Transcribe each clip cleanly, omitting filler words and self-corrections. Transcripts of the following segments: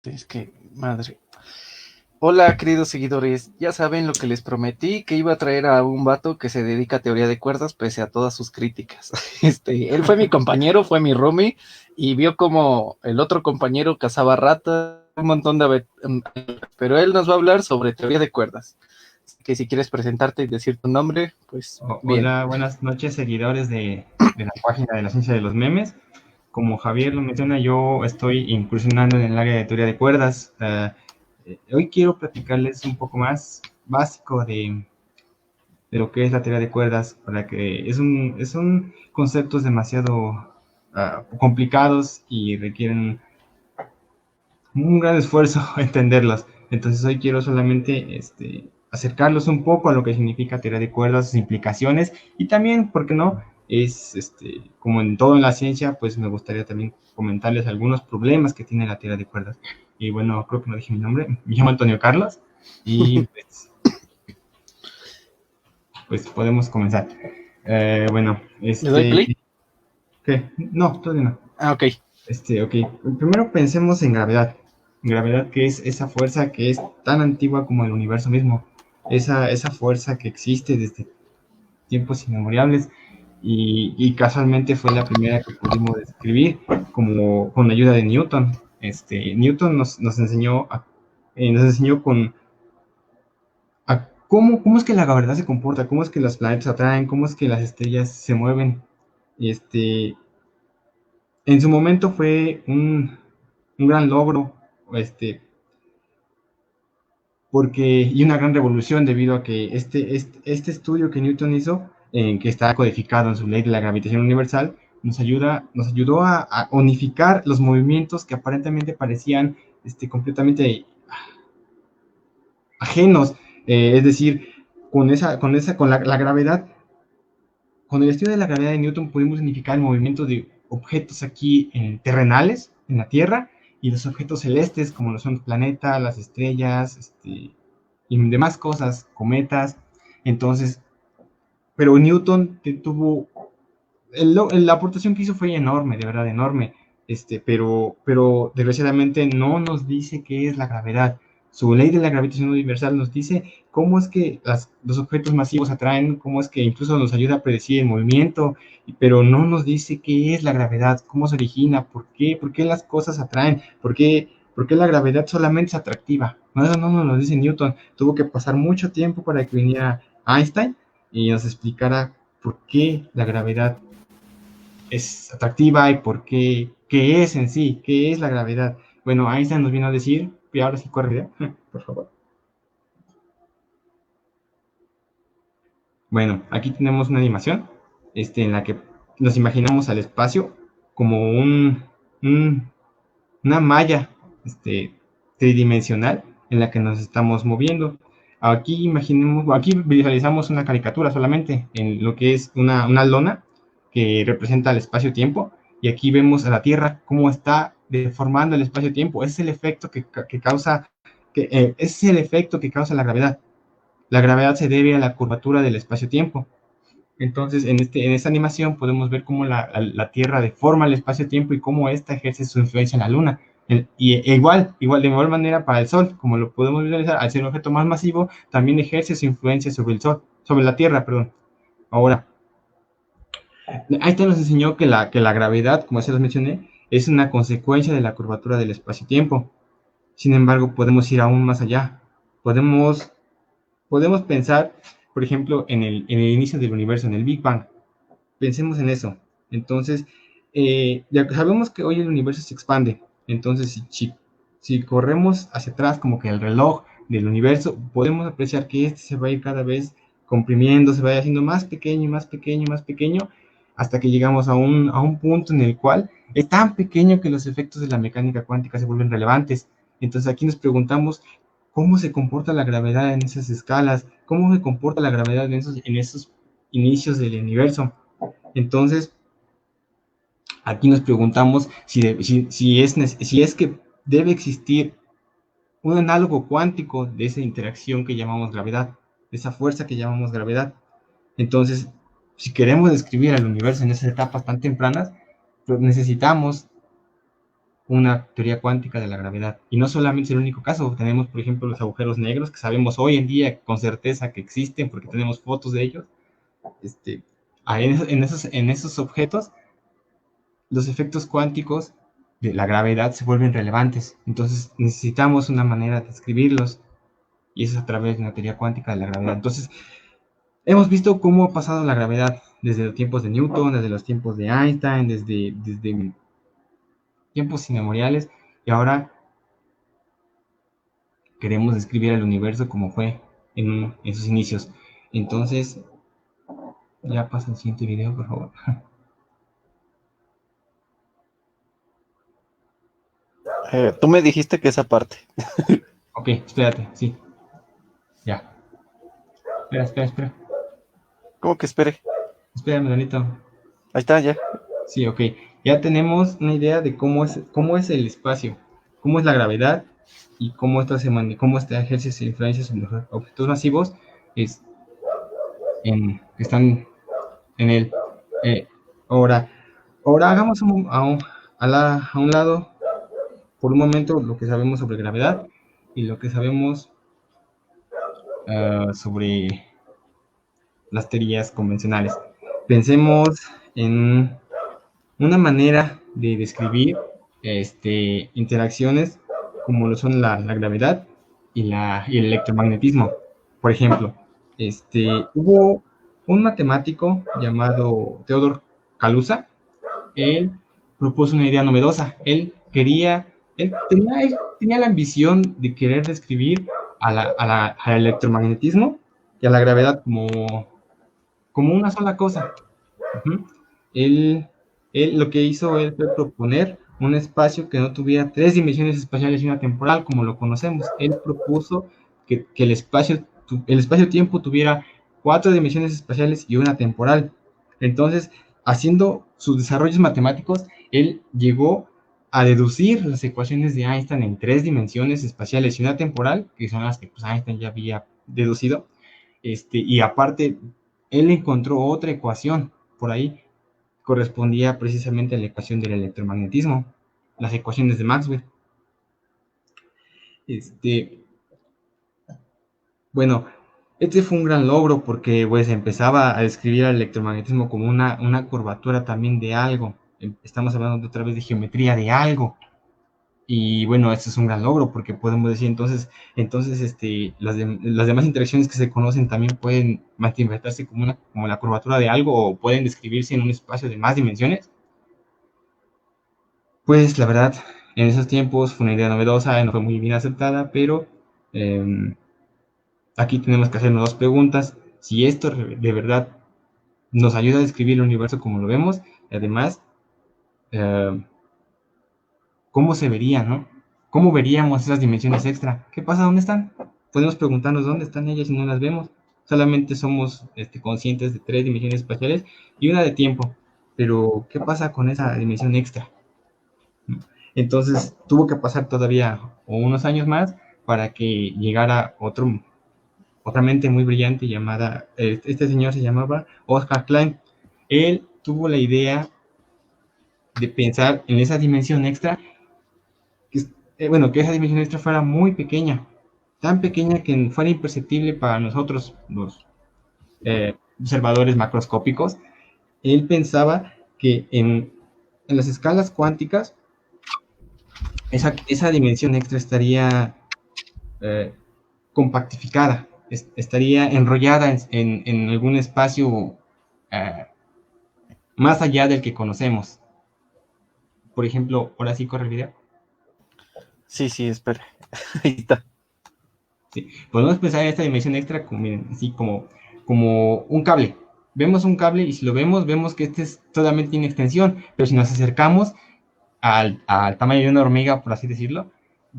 Es que, madre. Hola, queridos seguidores. Ya saben lo que les prometí, que iba a traer a un vato que se dedica a teoría de cuerdas, pese a todas sus críticas. Él fue mi compañero, fue mi roomie, y vio como el otro compañero cazaba ratas, un montón de pero él nos va a hablar sobre teoría de cuerdas. Así que si quieres presentarte y decir tu nombre, pues bien. Hola, buenas noches, seguidores de la página de la ciencia de los memes. Como Javier lo menciona, yo estoy incursionando en el área de teoría de cuerdas. Hoy quiero platicarles un poco más básico de lo que es la teoría de cuerdas, para que son conceptos demasiado complicados y requieren un gran esfuerzo entenderlos. Entonces hoy quiero solamente acercarlos un poco a lo que significa teoría de cuerdas, sus implicaciones y también, ¿por qué no? Como en todo en la ciencia, pues me gustaría también comentarles algunos problemas que tiene la teoría de cuerdas. Y bueno, creo que no dije mi nombre, me llamo Antonio Carlos y pues podemos comenzar. Bueno, ¿Le doy play? ¿qué? No, todavía no. Ah, ok. Ok. Primero pensemos en gravedad. Gravedad, que es esa fuerza que es tan antigua como el universo mismo. Esa fuerza que existe desde tiempos inmemoriales y casualmente fue la primera que pudimos describir como con la ayuda de Newton. Newton nos enseñó nos enseñó cómo es que la gravedad se comporta, cómo es que los planetas atraen, cómo es que las estrellas se mueven. Y en su momento fue un gran logro, y una gran revolución debido a que este estudio que Newton hizo, que está codificado en su ley de la gravitación universal, nos ayudó a unificar los movimientos que aparentemente parecían completamente ajenos, es decir, con la gravedad, con el estudio de la gravedad de Newton pudimos unificar el movimiento de objetos aquí terrenales, en la Tierra, y los objetos celestes, como lo son los planetas, las estrellas, y demás cosas, cometas. Entonces, pero Newton tuvo, la aportación que hizo fue enorme, de verdad enorme, pero desgraciadamente no nos dice qué es la gravedad. Su ley de la gravitación universal nos dice cómo es que los objetos masivos atraen, cómo es que incluso nos ayuda a predecir el movimiento, pero no nos dice qué es la gravedad, cómo se origina, por qué las cosas atraen, por qué la gravedad solamente es atractiva. No, eso no nos lo dice Newton. Tuvo que pasar mucho tiempo para que viniera Einstein y nos explicara por qué la gravedad es atractiva y por qué es en sí, qué es la gravedad. Bueno, Einstein nos vino a decir, y ahora sí corre video, por favor. Bueno, aquí tenemos una animación en la que nos imaginamos al espacio como un, una malla tridimensional en la que nos estamos moviendo. Aquí visualizamos una caricatura solamente en lo que es una lona que representa el espacio-tiempo, y aquí vemos a la Tierra cómo está deformando el espacio-tiempo. Es el efecto que causa, es el efecto que causa la gravedad. La gravedad se debe a la curvatura del espacio-tiempo. Entonces, en esta animación podemos ver cómo la Tierra deforma el espacio-tiempo y cómo ésta ejerce su influencia en la Luna. De igual manera para el Sol, como lo podemos visualizar, al ser un objeto más masivo, también ejerce su influencia sobre el Sol, sobre la Tierra, perdón. Ahora, Einstein nos enseñó que la gravedad, como ya les mencioné, es una consecuencia de la curvatura del espacio-tiempo. Sin embargo, podemos ir aún más allá. Podemos, podemos pensar, por ejemplo, en el inicio del universo, en el Big Bang. Pensemos en eso. Entonces, ya sabemos que hoy el universo se expande. Entonces, si corremos hacia atrás, como que el reloj del universo, podemos apreciar que este se va a ir cada vez comprimiendo, se va a ir haciendo más pequeño, más pequeño, más pequeño, hasta que llegamos a un punto en el cual es tan pequeño que los efectos de la mecánica cuántica se vuelven relevantes. Entonces, aquí nos preguntamos cómo se comporta la gravedad en esas escalas, cómo se comporta la gravedad en esos inicios del universo. Entonces, aquí nos preguntamos si es que debe existir un análogo cuántico de esa interacción que llamamos gravedad, de esa fuerza que llamamos gravedad. Entonces, si queremos describir el universo en esas etapas tan tempranas, pues necesitamos una teoría cuántica de la gravedad. Y no solamente es el único caso, tenemos, por ejemplo, los agujeros negros, que sabemos hoy en día con certeza que existen porque tenemos fotos de ellos. En esos objetos, los efectos cuánticos de la gravedad se vuelven relevantes. Entonces necesitamos una manera de escribirlos, y eso es a través de una teoría cuántica de la gravedad. Entonces, hemos visto cómo ha pasado la gravedad desde los tiempos de Newton, desde los tiempos de Einstein, desde tiempos inmemoriales, y ahora queremos describir el universo como fue en sus inicios. Entonces, ya pasa el siguiente video, por favor. Tú me dijiste que esa parte. Ok, espérate, sí. Ya. Espera. ¿Cómo que espere? Espérame, Donito. Ahí está, ya. Sí, ok. Ya tenemos una idea de cómo es el espacio, cómo es la gravedad y cómo cómo ejerce influencia sobre los objetos masivos es, que están en el. eh, ahora, ahora hagamos a un lado por un momento lo que sabemos sobre gravedad y lo que sabemos sobre las teorías convencionales. Pensemos en una manera de describir interacciones como lo son la gravedad y el electromagnetismo. Por ejemplo, hubo un matemático llamado Theodor Kaluza. Él propuso una idea novedosa. Él tenía la ambición de querer describir al electromagnetismo y a la gravedad como una sola cosa. Uh-huh. Él, él lo que hizo él fue proponer un espacio que no tuviera tres dimensiones espaciales y una temporal como lo conocemos. Él propuso que el espacio-tiempo tuviera cuatro dimensiones espaciales y una temporal. Entonces, haciendo sus desarrollos matemáticos, él llegó a deducir las ecuaciones de Einstein en tres dimensiones espaciales y una temporal, que son las que pues, Einstein ya había deducido. Y aparte, él encontró otra ecuación por ahí, correspondía precisamente a la ecuación del electromagnetismo, las ecuaciones de Maxwell. Bueno, este fue un gran logro porque pues empezaba a describir el electromagnetismo como una curvatura también de algo. Estamos hablando otra vez de geometría de algo. Y bueno, esto es un gran logro porque podemos decir entonces las demás interacciones que se conocen también pueden manifestarse como la curvatura de algo o pueden describirse en un espacio de más dimensiones. Pues la verdad, en esos tiempos fue una idea novedosa, no fue muy bien aceptada, pero aquí tenemos que hacernos dos preguntas. Si esto de verdad nos ayuda a describir el universo como lo vemos, y además, ¿cómo se vería, no? ¿Cómo veríamos esas dimensiones extra? ¿Qué pasa? ¿Dónde están? Podemos preguntarnos dónde están ellas si no las vemos. Solamente somos conscientes de tres dimensiones espaciales y una de tiempo. Pero, ¿qué pasa con esa dimensión extra? Entonces, tuvo que pasar todavía unos años más para que llegara otra mente muy brillante llamada, este señor se llamaba Oscar Klein. Él tuvo la idea de pensar en esa dimensión extra, que esa dimensión extra fuera muy pequeña, tan pequeña que fuera imperceptible para nosotros, los observadores macroscópicos. Él pensaba que en las escalas cuánticas, esa dimensión extra estaría compactificada, estaría enrollada en algún espacio más allá del que conocemos. Por ejemplo, ahora sí corre el video. Sí, espere. Ahí está. Sí. Podemos pensar en esta dimensión extra como, miren, así como un cable. Vemos un cable y si lo vemos que solamente tiene extensión, pero si nos acercamos al tamaño de una hormiga, por así decirlo,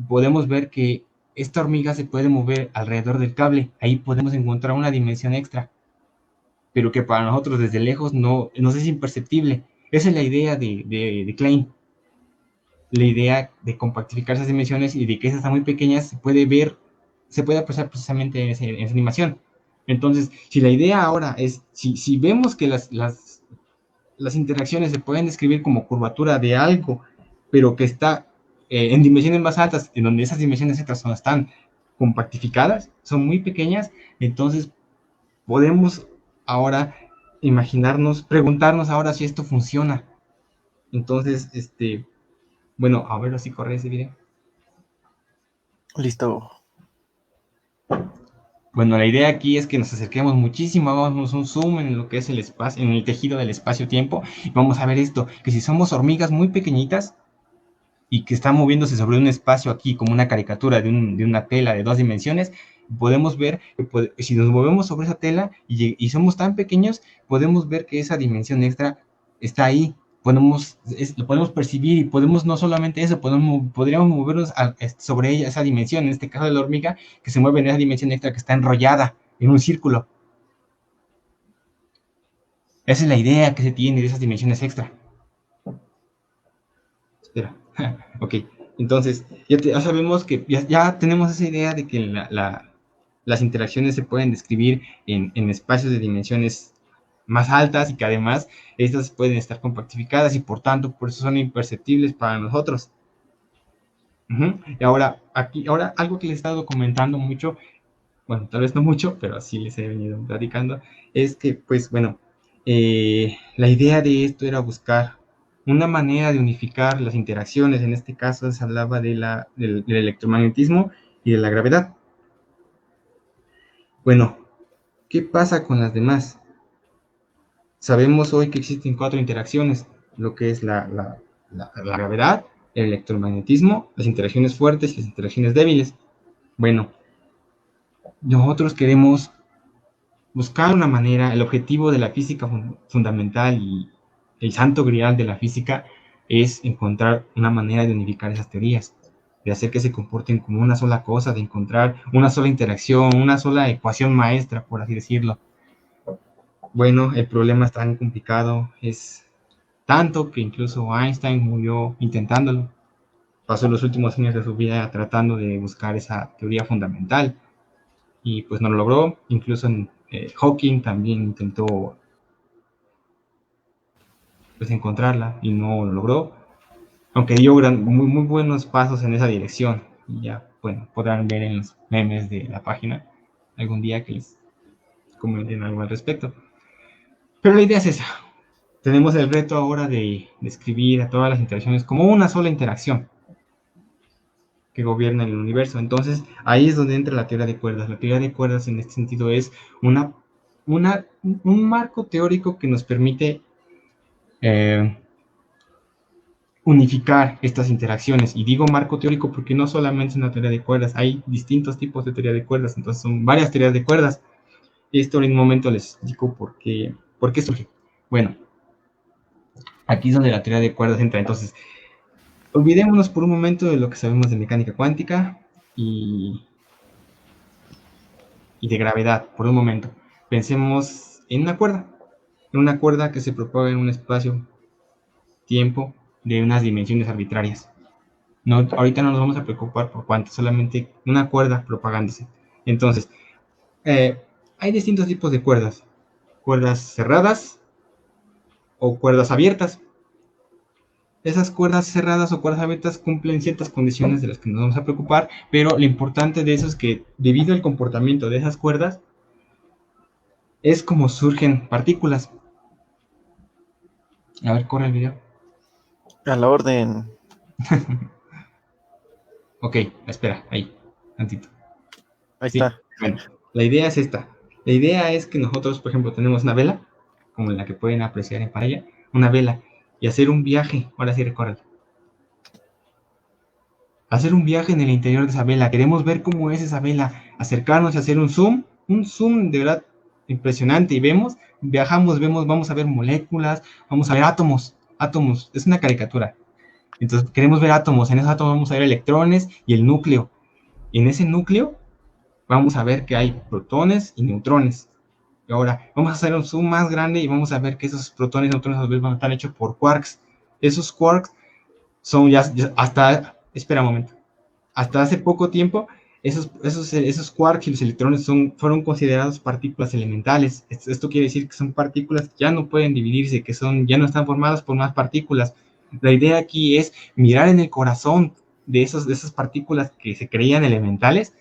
podemos ver que esta hormiga se puede mover alrededor del cable. Ahí podemos encontrar una dimensión extra, pero que para nosotros desde lejos no es imperceptible. Esa es la idea de Klein. La idea de compactificar esas dimensiones y de que esas están muy pequeñas se puede apreciar precisamente en esa animación. Entonces, si la idea ahora es, si vemos que las interacciones se pueden describir como curvatura de algo, pero que está en dimensiones más altas, en donde esas dimensiones extras están compactificadas, son muy pequeñas, entonces podemos ahora imaginarnos, preguntarnos ahora si esto funciona. Entonces, bueno, a ver si corre ese video. Listo. Bueno, la idea aquí es que nos acerquemos muchísimo, hagamos un zoom en lo que es el espacio, en el tejido del espacio-tiempo, y vamos a ver esto, que si somos hormigas muy pequeñitas y que están moviéndose sobre un espacio aquí como una caricatura de una tela de 2 dimensiones, podemos ver que si nos movemos sobre esa tela y somos tan pequeños, podemos ver que esa dimensión extra está ahí. Lo podemos percibir y podemos no solamente eso, podríamos movernos sobre ella, esa dimensión, en este caso de la hormiga, que se mueve en esa dimensión extra que está enrollada en un círculo. Esa es la idea que se tiene de esas dimensiones extra. Espera, ok, entonces ya sabemos que ya tenemos esa idea de que las interacciones se pueden describir en espacios de dimensiones más altas y que además estas pueden estar compactificadas y por tanto por eso son imperceptibles para nosotros. Y ahora algo que les he estado comentando mucho, bueno, tal vez no mucho, pero así les he venido platicando, es que pues bueno, la idea de esto era buscar una manera de unificar las interacciones. En este caso se hablaba del electromagnetismo y de la gravedad. Bueno, ¿qué pasa con las demás? Sabemos hoy que existen 4 interacciones, lo que es la gravedad, el electromagnetismo, las interacciones fuertes y las interacciones débiles. Bueno, nosotros queremos buscar una manera, el objetivo de la física fundamental y el santo grial de la física es encontrar una manera de unificar esas teorías, de hacer que se comporten como una sola cosa, de encontrar una sola interacción, una sola ecuación maestra, por así decirlo. Bueno, el problema es tan complicado, es tanto que incluso Einstein murió intentándolo. Pasó los últimos años de su vida tratando de buscar esa teoría fundamental y pues no lo logró. Incluso Hawking también intentó pues encontrarla y no lo logró, aunque dio muy buenos pasos en esa dirección. Y ya, bueno, podrán ver en los memes de la página algún día que les comenten algo al respecto. Pero la idea es esa. Tenemos el reto ahora de describir a todas las interacciones como una sola interacción que gobierna el universo. Entonces, ahí es donde entra la teoría de cuerdas. La teoría de cuerdas en este sentido es un marco teórico que nos permite unificar estas interacciones. Y digo marco teórico porque no solamente es una teoría de cuerdas, hay distintos tipos de teoría de cuerdas, entonces son varias teorías de cuerdas. Esto en un momento les explico por qué surge. Bueno, aquí es donde la teoría de cuerdas entra. Entonces, olvidémonos por un momento de lo que sabemos de mecánica cuántica y de gravedad, por un momento. Pensemos en una cuerda que se propaga en un espacio-tiempo de unas dimensiones arbitrarias. No, ahorita no nos vamos a preocupar por cuánto, solamente una cuerda propagándose. Entonces, hay distintos tipos de cuerdas cerradas o cuerdas abiertas. Esas cuerdas cerradas o cuerdas abiertas cumplen ciertas condiciones de las que nos vamos a preocupar, pero lo importante de eso es que debido al comportamiento de esas cuerdas, es como surgen partículas. A ver, corre el video. A la orden. Ok, espera, ahí, tantito. Ahí está. Bueno, la idea es esta. La idea es que nosotros, por ejemplo, tenemos una vela, como la que pueden apreciar en pantalla, una vela, y hacer un viaje. Ahora sí, recuerda. Hacer un viaje en el interior de esa vela. Queremos ver cómo es esa vela, acercarnos y hacer un zoom de verdad impresionante. Y vamos a ver moléculas, vamos a ver átomos. Es una caricatura. Entonces queremos ver átomos. En esos átomos vamos a ver electrones y el núcleo. Y en ese núcleo vamos a ver que hay protones y neutrones. Y ahora vamos a hacer un zoom más grande y vamos a ver que esos protones y neutrones a su vez van a estar hechos por quarks. Esos quarks son ya hasta, espera un momento, hasta hace poco tiempo esos quarks y los electrones fueron considerados partículas elementales. Esto quiere decir que son partículas que ya no pueden dividirse, ya no están formadas por más partículas. La idea aquí es mirar en el corazón de esas partículas que se creían elementales,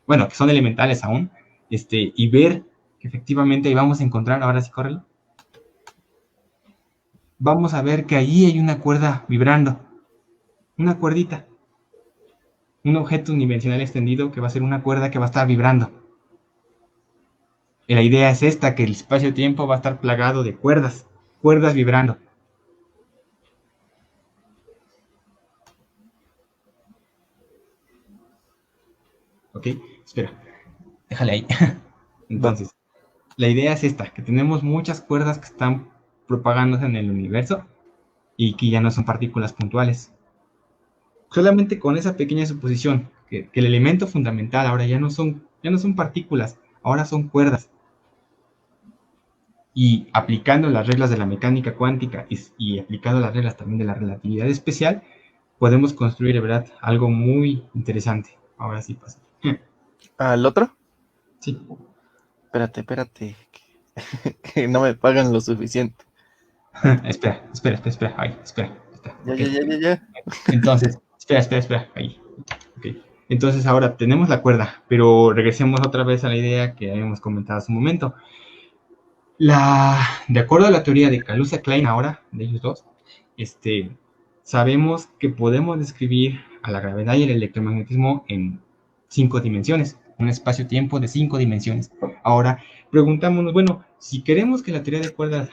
bueno, que son elementales aún, y ver que efectivamente ahí vamos a encontrar, ahora sí, córrelo, vamos a ver que ahí hay una cuerda vibrando, una cuerdita, un objeto unidimensional extendido que va a ser una cuerda que va a estar vibrando. Y la idea es esta, que el espacio-tiempo va a estar plagado de cuerdas, cuerdas vibrando. ¿Ok? Espera, déjale ahí. Va. Entonces, la idea es esta, que tenemos muchas cuerdas que están propagándose en el universo y que ya no son partículas puntuales. Solamente con esa pequeña suposición, que el elemento fundamental ahora ya no son partículas, ahora son cuerdas. Y aplicando las reglas de la mecánica cuántica y aplicando las reglas también de la relatividad especial, podemos construir, ¿verdad?, algo muy interesante. Ahora sí pasa. ¿Al otro? Sí. Espérate, que no me pagan lo suficiente. espera. Ahí, espera. Ya, Okay. ya. Entonces, espera. Ahí. Okay. Entonces ahora tenemos la cuerda, pero regresemos otra vez a la idea que habíamos comentado hace un momento. De acuerdo a la teoría de Kaluza-Klein ahora, de ellos dos, sabemos que podemos describir a la gravedad y el electromagnetismo en 5 dimensiones, un espacio-tiempo de 5 dimensiones. Ahora, preguntámonos, bueno, si queremos que la teoría de cuerdas,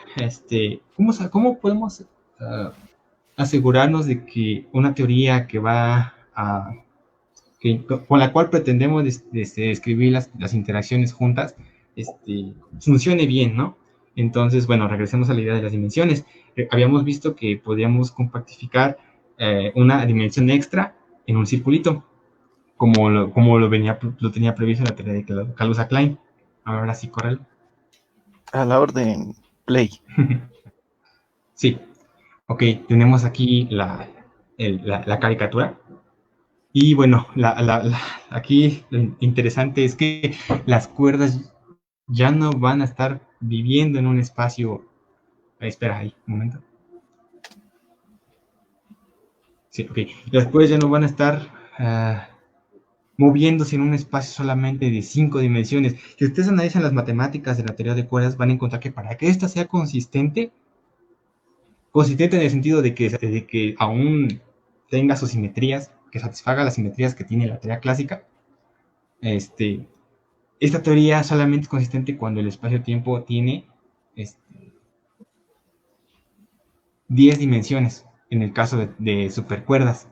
¿cómo podemos asegurarnos de que una teoría que va a con la cual pretendemos describir las interacciones juntas, funcione bien, ¿no? Entonces, bueno, regresemos a la idea de las dimensiones. Habíamos visto que podíamos compactificar una dimensión extra en un circulito, como lo tenía previsto en la teoría de Kaluza-Klein. Ahora sí, corre. A la orden, play. Sí, ok, tenemos aquí la caricatura. Y bueno, aquí lo interesante es que las cuerdas ya no van a estar viviendo en un espacio. Espera ahí, un momento. Sí, ok. Las cuerdas ya no van a estar moviéndose en un espacio solamente de 5 dimensiones. Si ustedes analizan las matemáticas de la teoría de cuerdas, van a encontrar que para que esta sea consistente en el sentido de que aún tenga sus simetrías, que satisfaga las simetrías que tiene la teoría clásica, esta teoría solamente es consistente cuando el espacio-tiempo tiene 10 dimensiones, en el caso de supercuerdas.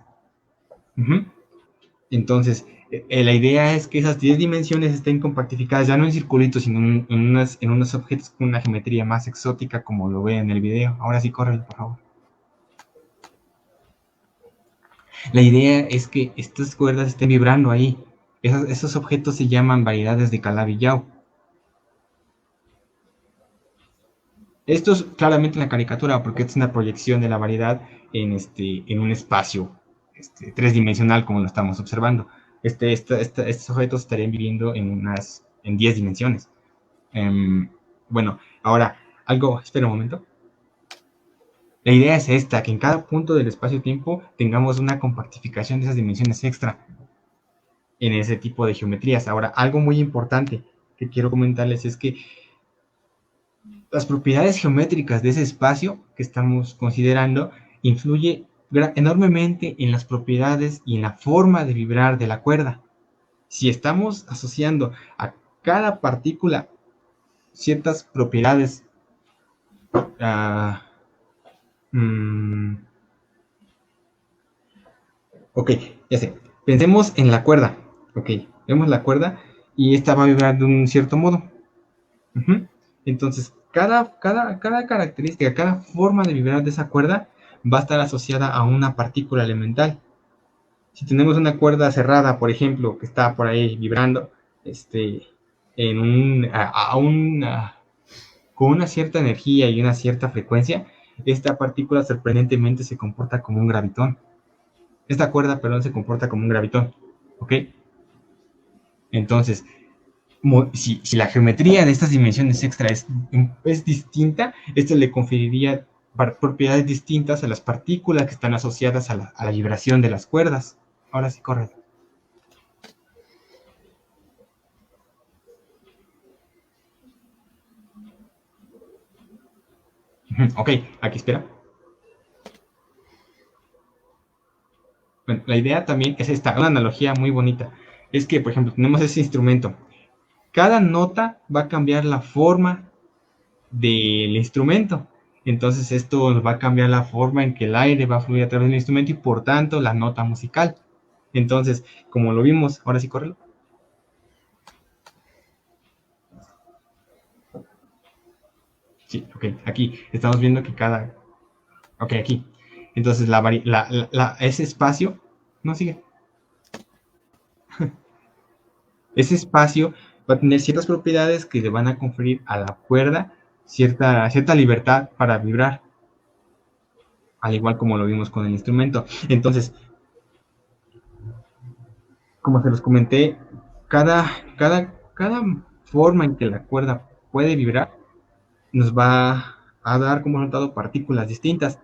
Entonces, la idea es que esas 10 dimensiones estén compactificadas ya no en circulitos, sino en unos objetos con una geometría más exótica, como lo ve en el video. Ahora sí, corre, por favor. La idea es que estas cuerdas estén vibrando ahí. Esos objetos se llaman variedades de Calabi-Yau. Esto es claramente en la caricatura, porque es una proyección de la variedad en un espacio tridimensional, como lo estamos observando. Estos objetos estarían viviendo en 10 dimensiones. Bueno, ahora, espera un momento. La idea es esta, que en cada punto del espacio-tiempo tengamos una compactificación de esas dimensiones extra en ese tipo de geometrías. Ahora, algo muy importante que quiero comentarles es que las propiedades geométricas de ese espacio que estamos considerando influye enormemente en las propiedades y en la forma de vibrar de la cuerda. Si estamos asociando a cada partícula ciertas propiedades, ok, ya sé, pensemos en la cuerda, ok, vemos la cuerda y esta va a vibrar de un cierto modo. Entonces, cada característica, cada forma de vibrar de esa cuerda va a estar asociada a una partícula elemental. Si tenemos una cuerda cerrada, por ejemplo, que está por ahí vibrando, con una cierta energía y una cierta frecuencia, esta partícula sorprendentemente se comporta como un gravitón. Esta cuerda, perdón, se comporta como un gravitón, ¿ok? Entonces, si la geometría de estas dimensiones extra es distinta, esto le conferiría propiedades distintas a las partículas que están asociadas a la vibración de las cuerdas. Ahora sí, corre. Ok, aquí espera. Bueno, la idea también es esta, una analogía muy bonita. Es que, por ejemplo, tenemos ese instrumento. Cada nota va a cambiar la forma del instrumento. Entonces esto va a cambiar la forma en que el aire va a fluir a través del instrumento y por tanto la nota musical. Entonces, como lo vimos, ahora sí, córrelo. Sí, ok, aquí estamos viendo que cada... Ok, aquí. Entonces, ese espacio... No, sigue. Ese espacio va a tener ciertas propiedades que le van a conferir a la cuerda cierta libertad para vibrar, al igual como lo vimos con el instrumento. Entonces, como se los comenté, cada forma en que la cuerda puede vibrar nos va a dar como resultado partículas distintas,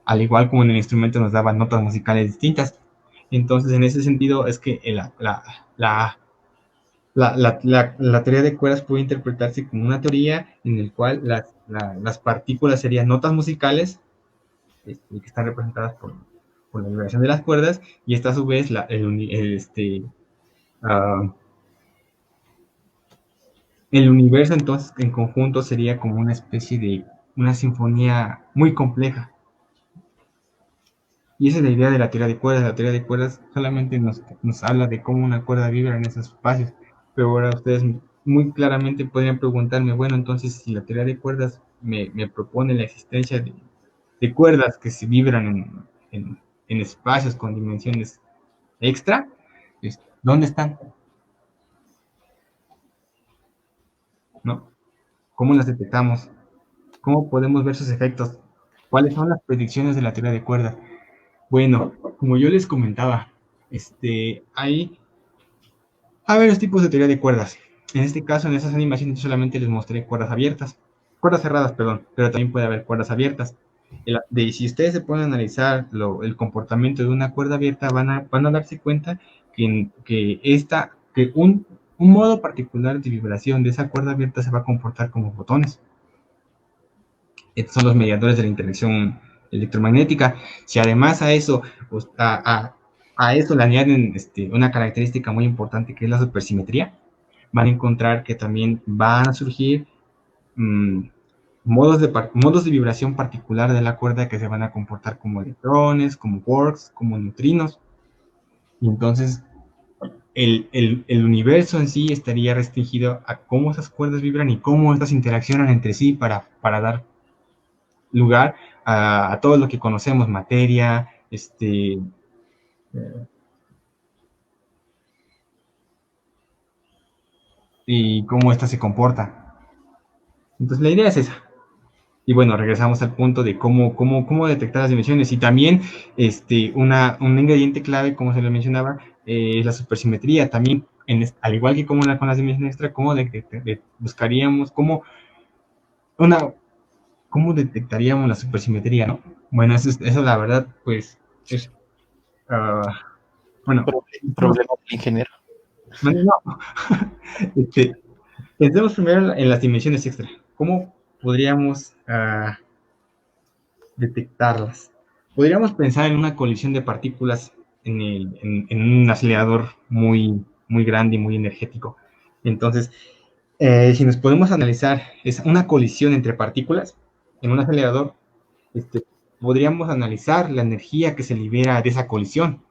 al igual como en el instrumento nos daban notas musicales distintas. Entonces, en ese sentido, es que la, la teoría de cuerdas puede interpretarse como una teoría en la cual las partículas serían notas musicales que están representadas por la vibración de las cuerdas, y esta a su vez uh, el universo entonces en conjunto sería como una especie de una sinfonía muy compleja. Y esa es la idea de la teoría de cuerdas. La teoría de cuerdas solamente nos habla de cómo una cuerda vibra en esos espacios. Pero ahora ustedes muy claramente podrían preguntarme, bueno, entonces si la teoría de cuerdas me propone la existencia de cuerdas que se vibran en espacios con dimensiones extra, ¿dónde están? ¿No? ¿Cómo las detectamos? ¿Cómo podemos ver sus efectos? ¿Cuáles son las predicciones de la teoría de cuerdas? Bueno, como yo les comentaba, hay varios tipos de teoría de cuerdas. En este caso, en esas animaciones, yo solamente les mostré cuerdas abiertas, cuerdas cerradas, perdón, pero también puede haber cuerdas abiertas. Si ustedes se pueden analizar el comportamiento de una cuerda abierta, van a darse cuenta que un modo particular de vibración de esa cuerda abierta se va a comportar como fotones. Estos son los mediadores de la interacción electromagnética. Si además a eso, pues, a eso le añaden una característica muy importante que es la supersimetría, van a encontrar que también van a surgir modos de vibración particular de la cuerda que se van a comportar como electrones, como quarks, como neutrinos. Y entonces el universo en sí estaría restringido a cómo esas cuerdas vibran y cómo estas interaccionan entre sí para dar lugar a todo lo que conocemos, materia, y cómo ésta se comporta. Entonces la idea es esa. Y bueno, regresamos al punto de cómo detectar las dimensiones. Y también un ingrediente clave, como se lo mencionaba, es la supersimetría. También, al igual que con las dimensiones extra, buscaríamos, una, cómo detectaríamos la supersimetría, ¿no? Bueno, eso la verdad, pues, es, uh, bueno, Problema del ingeniero. no, no. Pensemos primero en las dimensiones extra. ¿Cómo podríamos detectarlas? Podríamos pensar en una colisión de partículas en un acelerador muy grande y muy energético. Entonces, si nos podemos analizar es una colisión entre partículas en un acelerador, podríamos analizar la energía que se libera de esa colisión.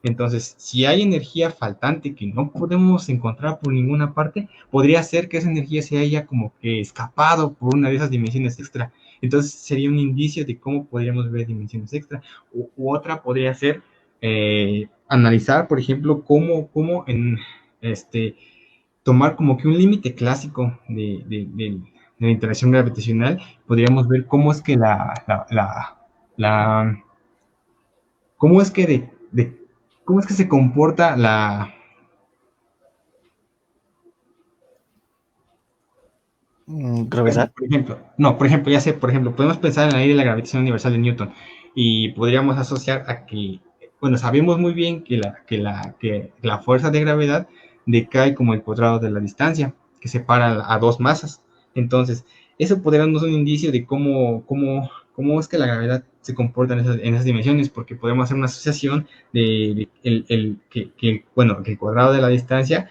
Entonces, si hay energía faltante que no podemos encontrar por ninguna parte, podría ser que esa energía se haya como que escapado por una de esas dimensiones extra. Entonces, sería un indicio de cómo podríamos ver dimensiones extra. Otra podría ser analizar, por ejemplo, cómo tomar como que un límite clásico de la interacción gravitacional, podríamos ver cómo es que la cómo es que cómo es que se comporta Gravedad. por ejemplo, no, por ejemplo, ya sé, por ejemplo, podemos pensar en la ley de la gravitación universal de Newton y podríamos asociar a que bueno, sabemos muy bien que la fuerza de gravedad decae como el cuadrado de la distancia, que separa a dos masas. Entonces, eso podría darnos un indicio de cómo es que la gravedad se comporta en esas dimensiones, porque podemos hacer una asociación de bueno, que el cuadrado de la distancia,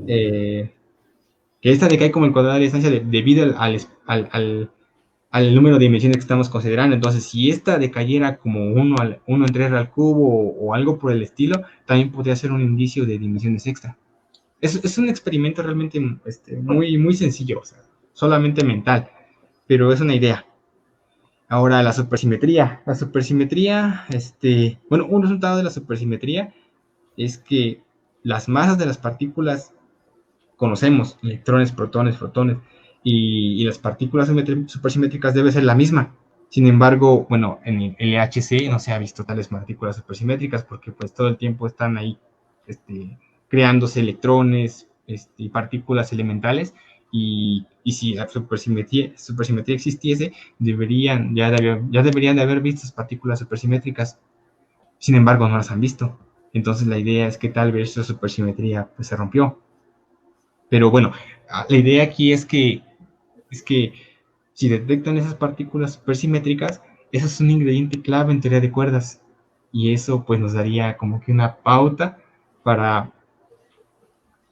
que esta decae como el cuadrado de la distancia debido al número de dimensiones que estamos considerando. Entonces, si esta decayera como 1 entre r al cubo o algo por el estilo, también podría ser un indicio de dimensiones extra. Es un experimento realmente muy sencillo, o sea, solamente mental, pero es una idea. Ahora, la supersimetría. La supersimetría, bueno, un resultado de la supersimetría es que las masas de las partículas conocemos, electrones, protones, fotones, y las partículas supersimétricas debe ser la misma. Sin embargo, bueno, en el LHC no se ha visto tales partículas supersimétricas porque pues todo el tiempo están ahí creándose electrones, partículas elementales, y si la supersimetría existiese, ya deberían de haber visto esas partículas supersimétricas. Sin embargo, no las han visto. Entonces la idea es que tal vez esa supersimetría pues se rompió. Pero bueno, la idea aquí es que si detectan esas partículas supersimétricas, eso es un ingrediente clave en teoría de cuerdas. Y eso pues nos daría como que una pauta para,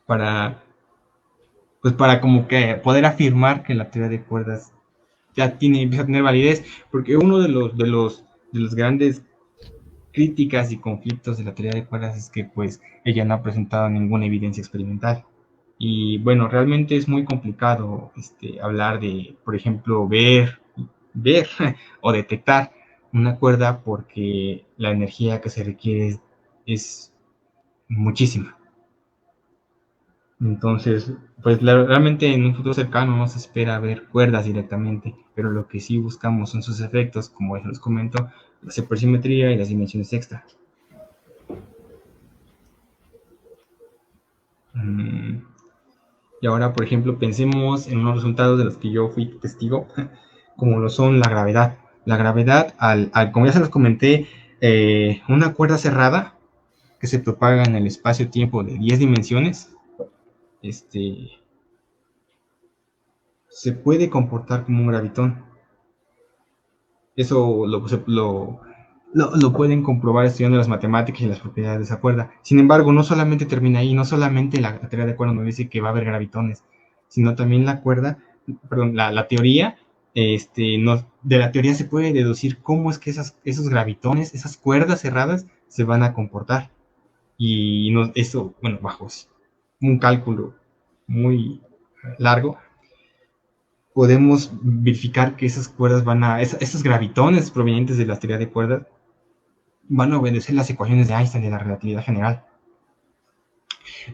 para, pues para como que poder afirmar que la teoría de cuerdas empieza a tener validez, porque uno de los grandes críticas y conflictos de la teoría de cuerdas es que pues ella no ha presentado ninguna evidencia experimental. Y bueno, realmente es muy complicado hablar de, por ejemplo, ver o detectar una cuerda porque la energía que se requiere es muchísima. Entonces, pues realmente en un futuro cercano no se espera ver cuerdas directamente, pero lo que sí buscamos son sus efectos, como les comento, la supersimetría y las dimensiones extra. Y ahora, por ejemplo, pensemos en unos resultados de los que yo fui testigo, como lo son la gravedad. La gravedad, como ya se los comenté, una cuerda cerrada que se propaga en el espacio-tiempo de 10 dimensiones, se puede comportar como un gravitón. Eso lo pueden comprobar estudiando las matemáticas y las propiedades de esa cuerda. Sin embargo, no solamente termina ahí, no solamente la teoría de cuerda nos dice que va a haber gravitones, sino también la teoría, de la teoría se puede deducir cómo es que esos gravitones, esas cuerdas cerradas, se van a comportar. Y eso, bueno, bajo un cálculo muy largo, podemos verificar que esas cuerdas esos gravitones provenientes de la teoría de cuerdas van a obedecer las ecuaciones de Einstein de la relatividad general.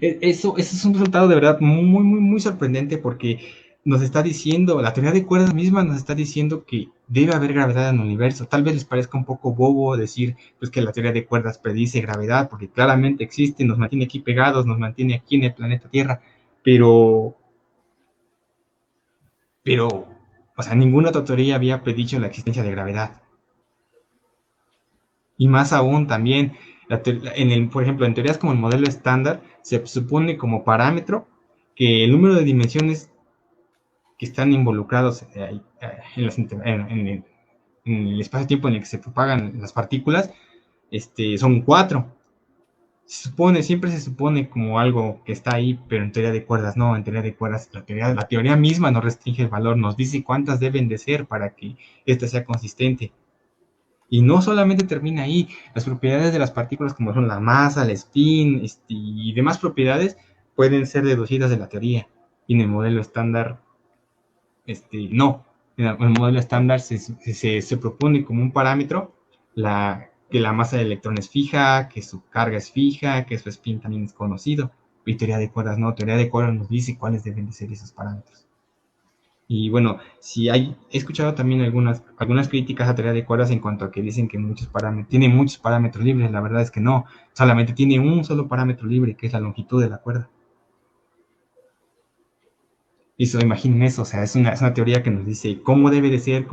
Eso es un resultado de verdad muy sorprendente porque nos está diciendo, la teoría de cuerdas misma nos está diciendo que debe haber gravedad en el universo. Tal vez les parezca un poco bobo decir pues, que la teoría de cuerdas predice gravedad, porque claramente existe, nos mantiene aquí pegados, nos mantiene aquí en el planeta Tierra, pero o sea, ninguna otra teoría había predicho la existencia de gravedad. Y más aún también, por ejemplo, en teorías como el modelo estándar, se supone como parámetro que el número de dimensiones que están involucrados en el espacio-tiempo en el que se propagan las partículas son 4. Siempre se supone como algo que está ahí, pero en teoría de cuerdas no, en teoría de cuerdas la teoría misma nos restringe el valor, nos dice cuántas deben de ser para que esta sea consistente. Y no solamente termina ahí, las propiedades de las partículas como son la masa, el spin y demás propiedades pueden ser deducidas de la teoría. Y en el modelo estándar, no. En el modelo estándar se propone como un parámetro que la masa de electrones es fija, que su carga es fija, que su spin también es conocido. Y teoría de cuerdas no, teoría de cuerdas nos dice cuáles deben de ser esos parámetros. Y bueno, he escuchado también algunas críticas a teoría de cuerdas en cuanto a que dicen que tiene muchos parámetros libres. La verdad es que no, solamente tiene un solo parámetro libre, que es la longitud de la cuerda. Y eso, imaginen eso, o sea, es una teoría que nos dice cómo debe ser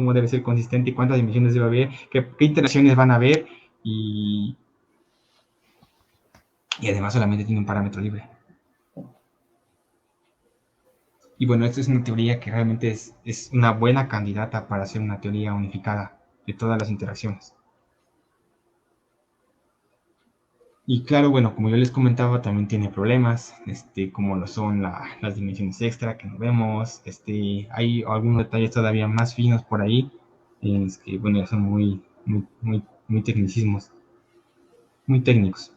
consistente, cuántas dimensiones debe haber, qué interacciones van a haber, y y además solamente tiene un parámetro libre. Y bueno, esta es una teoría que realmente es una buena candidata para hacer una teoría unificada de todas las interacciones. Y claro, bueno, como yo les comentaba, también tiene problemas, como lo son las dimensiones extra que no vemos, hay algunos detalles todavía más finos por ahí, que bueno, ya son muy tecnicismos, muy técnicos.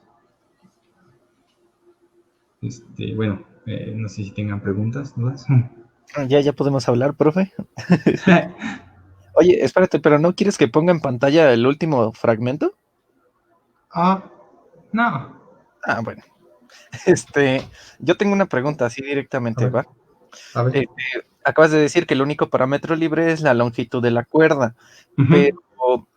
Bueno, no sé si tengan preguntas, dudas. Ya podemos hablar, profe. Oye, espérate, pero ¿no quieres que ponga en pantalla el último fragmento? Ah, no. Ah, bueno. Este, yo tengo una pregunta así A directamente, ver, ¿va? a ver. Este, acabas de decir que el único parámetro libre es la longitud de la cuerda, pero Ujú.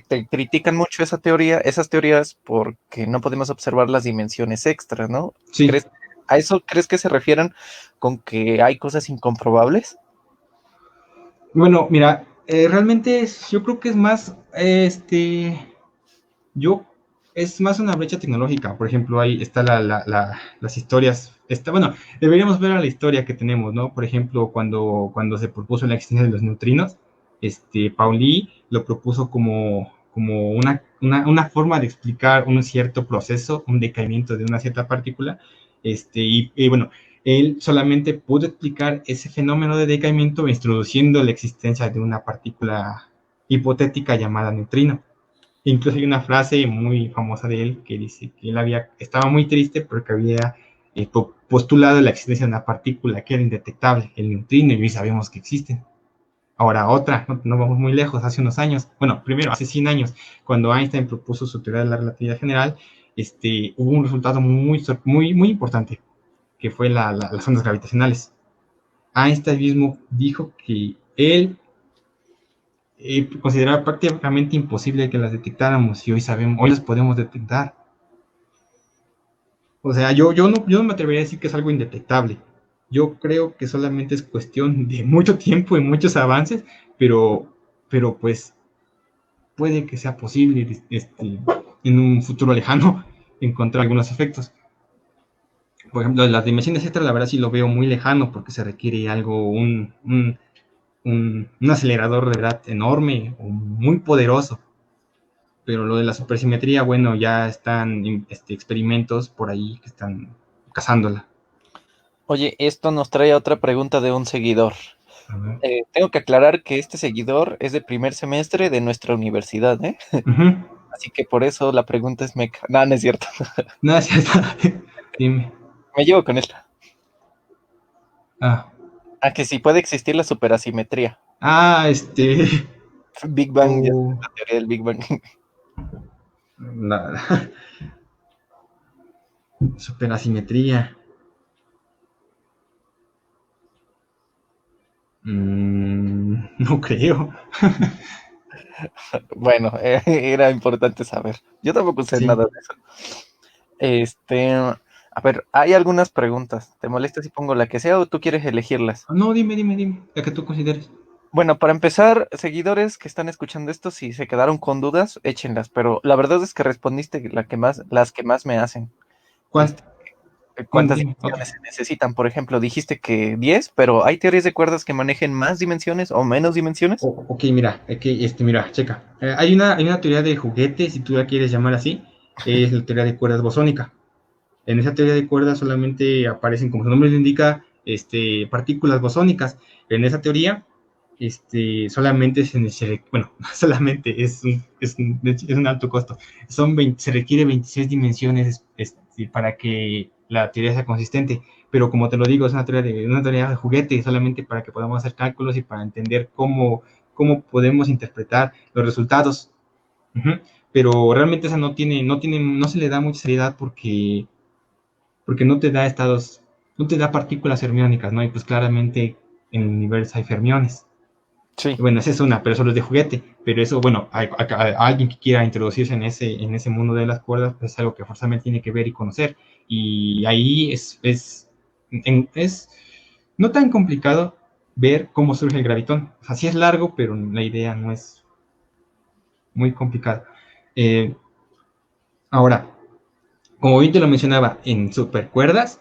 te critican mucho esa teoría, esas teorías porque no podemos observar las dimensiones extras, ¿no? Sí. ¿Crees, a eso crees que se refieren con que hay cosas incomprobables? Bueno, mira, realmente yo creo que es más, yo, es más una brecha tecnológica. Por ejemplo, ahí está las historias. Bueno, deberíamos ver a la historia que tenemos, ¿no? Por ejemplo, cuando se propuso la existencia de los neutrinos, Pauli lo propuso como una forma de explicar un cierto proceso, un decaimiento de una cierta partícula, y bueno, él solamente pudo explicar ese fenómeno de decaimiento introduciendo la existencia de una partícula hipotética llamada neutrino. Incluso hay una frase muy famosa de él que dice que estaba muy triste porque había postulado la existencia de una partícula que era indetectable, el neutrino, y hoy sabemos que existen. Ahora otra, no vamos muy lejos, hace unos años, bueno, primero hace 100 años, cuando Einstein propuso su teoría de la relatividad general, hubo un resultado muy importante, que fue las ondas gravitacionales. Einstein mismo dijo que él consideraba prácticamente imposible que las detectáramos y hoy las podemos detectar. O sea, yo no me atrevería a decir que es algo indetectable. Yo creo que solamente es cuestión de mucho tiempo y muchos avances, pero pues puede que sea posible en un futuro lejano encontrar algunos efectos. Por ejemplo, las dimensiones extra, la verdad sí lo veo muy lejano porque se requiere algo, un acelerador de verdad enorme o muy poderoso. Pero lo de la supersimetría, bueno, ya están experimentos por ahí que están cazándola. Oye, esto nos trae a otra pregunta de un seguidor. A ver. Tengo que aclarar que este seguidor es de primer semestre de nuestra universidad, ¿eh? Ujú. Así que por eso la pregunta es meca. No, no es cierto. No, ya está. Dime. Me llevo con esta. Ah, A que si puede existir la superasimetría. ah Big Bang, ya sabes, oh, la teoría del Big Bang. la superasimetría. No creo. Bueno, era importante saber. Yo tampoco sé Sí. nada de eso. A ver, hay algunas preguntas. ¿Te molesta si pongo la que sea o tú quieres elegirlas? No, dime. La que tú consideres. Bueno, para empezar, seguidores que están escuchando esto, si se quedaron con dudas, échenlas, pero la verdad es que respondiste las que más me hacen. ¿Cuál? Este, Bueno, ¿Cuántas dime, dimensiones otra. se necesitan? Por ejemplo, dijiste que 10, pero ¿hay teorías de cuerdas que manejen más dimensiones o menos dimensiones? Ok, mira, mira, checa. Hay una teoría de juguete, si tú la quieres llamar así, es la teoría de cuerdas bosónica. En esa teoría de cuerdas solamente aparecen, como su nombre lo indica, partículas bosónicas. En esa teoría, solamente bueno, solamente es un alto costo. Se requiere 26 dimensiones para que la teoría sea consistente. Pero como te lo digo, es una teoría de juguete, solamente para que podamos hacer cálculos y para entender cómo podemos interpretar los resultados. Uh-huh. Pero realmente esa no se le da mucha seriedad porque no te da no te da partículas fermiónicas, ¿no? Y pues claramente en el universo hay fermiones. Sí. Bueno, esa es una, pero solo es de juguete. Pero eso, bueno, a alguien que quiera introducirse en ese mundo de las cuerdas, pues es algo que forzosamente tiene que ver y conocer. Y ahí es no tan complicado ver cómo surge el gravitón. O sea, sí es largo, pero la idea no es muy complicada. Eh, ahora, como bien te lo mencionaba, en supercuerdas,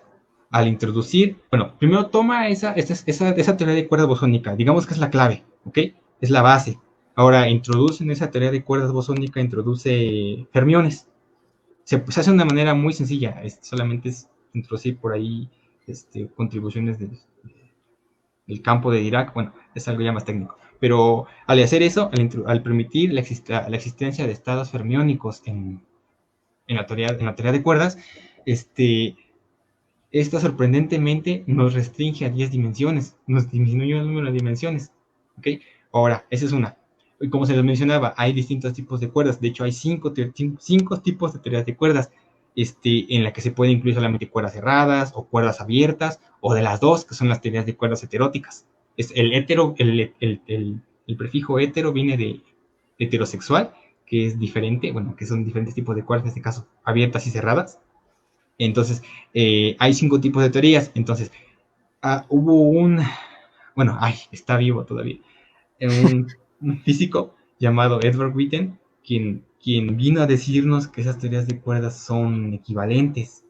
al introducir, bueno, primero toma esa teoría de cuerdas bosónica, digamos que es la clave, ¿ok? Es la base. Ahora introduce en esa teoría de cuerdas bosónica, introduce fermiones. Se hace de una manera muy sencilla, solamente es introducir por ahí contribuciones del campo de Dirac, bueno, es algo ya más técnico. Pero al hacer eso, al permitir la existencia de estados fermiónicos en la teoría de cuerdas, este, esta sorprendentemente nos restringe a 10 dimensiones, nos disminuye el número de dimensiones. ¿Ok? Ahora, esa es una. Y como se les mencionaba, hay distintos tipos de cuerdas. De hecho, hay cinco tipos de teorías de cuerdas. En la que se puede incluir solamente cuerdas cerradas o cuerdas abiertas, o de las dos, que son las teorías de cuerdas heteróticas. Es el hetero, el prefijo hetero viene de heterosexual, que es diferente, bueno, que son diferentes tipos de cuerdas, en este caso, abiertas y cerradas. Entonces, hay 5 tipos de teorías. Entonces, hubo bueno, está vivo todavía, un físico llamado Edward Witten, quien vino a decirnos que esas teorías de cuerdas son equivalentes.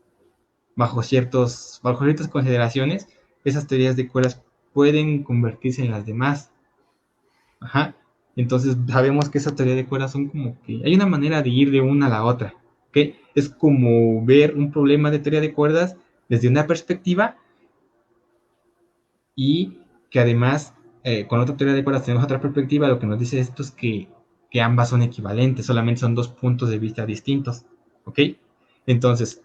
Bajo ciertas consideraciones, esas teorías de cuerdas pueden convertirse en las demás. Ajá. Entonces sabemos que esa teoría de cuerdas son como que hay una manera de ir de una a la otra. ¿Ok? Es como ver un problema de teoría de cuerdas desde una perspectiva y que además con otra teoría de cuerdas tenemos otra perspectiva. Lo que nos dice esto es que ambas son equivalentes, solamente son dos puntos de vista distintos. ¿Ok? Entonces,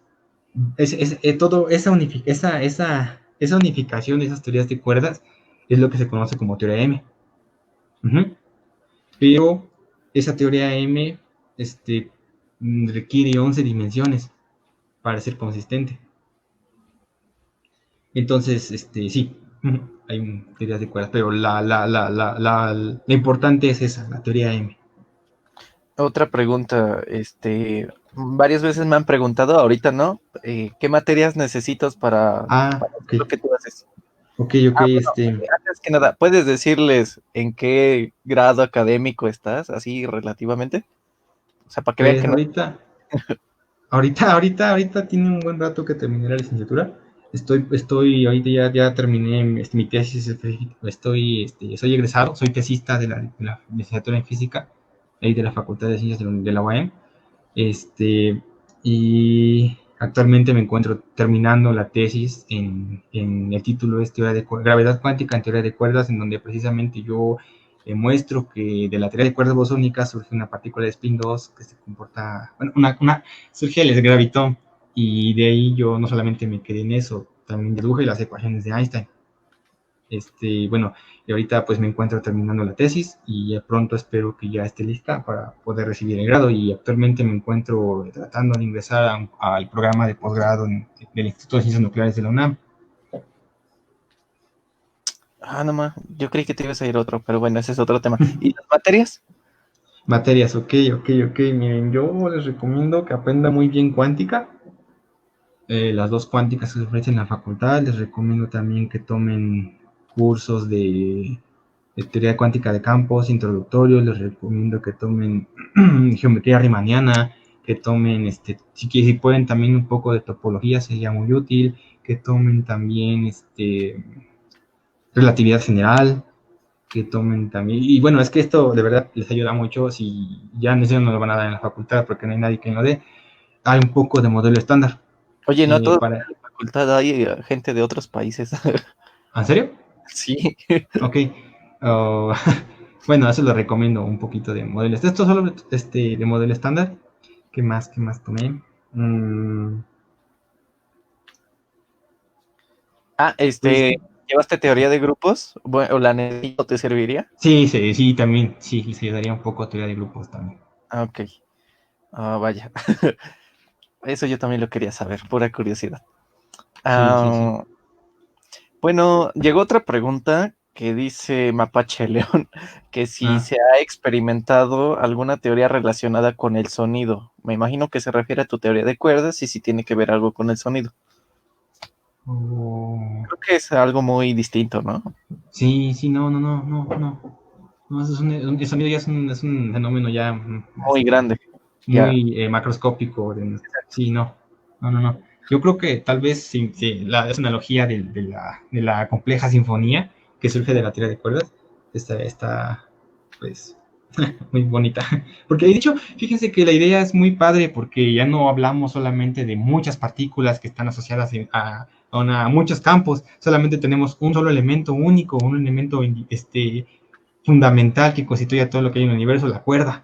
todo esa unificación de esas teorías de cuerdas es lo que se conoce como teoría M. Pero esa teoría M requiere 11 dimensiones para ser consistente. Entonces, sí, hay teorías de cuerdas, pero la importante es esa, la teoría M. Otra pregunta, varias veces me han preguntado, ahorita no, ¿qué materias necesitas para Ok, hacer lo que tú haces? ok, Bueno, antes que nada, ¿puedes decirles en qué grado académico estás, así relativamente? O sea, para que vean pues que no. ahorita tiene un buen rato que terminé la licenciatura. Ahorita ya terminé mi tesis específica. Soy egresado, soy tesista de la licenciatura en física, ahí de la Facultad de Ciencias de la UAM. Y actualmente me encuentro terminando la tesis en el título es Teoría de Gravedad Cuántica en Teoría de Cuerdas, en donde precisamente yo muestro que de la teoría de cuerdas bosónicas surge una partícula de spin 2 que se comporta, bueno, surge el gravitón, y de ahí yo no solamente me quedé en eso, también deduje las ecuaciones de Einstein. Bueno, y ahorita pues me encuentro terminando la tesis y pronto espero que ya esté lista para poder recibir el grado, y actualmente me encuentro tratando de ingresar al programa de posgrado del Instituto de Ciencias Nucleares de la UNAM. Ah, no más, yo creí que te ibas a ir a otro, pero bueno, ese es otro tema. ¿Y las materias? Materias, ok, miren, yo les recomiendo que aprendan muy bien cuántica, las dos cuánticas que se ofrecen en la facultad. Les recomiendo también que tomen cursos de teoría cuántica de campos introductorios. Les recomiendo que tomen geometría riemanniana, que tomen, si pueden, también un poco de topología, sería muy útil. Que tomen también relatividad general, que tomen también, y bueno, es que esto de verdad les ayuda mucho. Si ya eso no lo van a dar en la facultad porque no hay nadie que lo dé, hay un poco de modelo estándar. Oye, no, toda Para la facultad hay gente de otros países. ¿En serio? Sí. Ok. Oh, bueno, eso lo recomiendo, un poquito de modelos. Esto solo de modelo estándar. ¿Qué más tomé? Ah, Pues ¿llevaste teoría de grupos? Bueno, ¿o la necesito te serviría? sí, también. Sí, se daría un poco a teoría de grupos también. Ah, ok. Ah, vaya. Eso yo también lo quería saber, pura curiosidad. Sí. Ah, bueno, llegó otra pregunta que dice Mapache León, que si Ah, se ha experimentado alguna teoría relacionada con el sonido. Me imagino que se refiere a tu teoría de cuerdas y si tiene que ver algo con el sonido. oh, Creo que es algo muy distinto, ¿no? sí, no. No, el sonido ya es un fenómeno ya Muy grande. Ya. muy macroscópico. Sí, no. No, no, no. Yo creo que tal vez esa analogía de la compleja sinfonía que surge de la teoría de cuerdas está pues, muy bonita. Porque de hecho, fíjense que la idea es muy padre porque ya no hablamos solamente de muchas partículas que están asociadas a muchos campos, solamente tenemos un solo elemento único, un elemento fundamental que constituye todo lo que hay en el universo, la cuerda.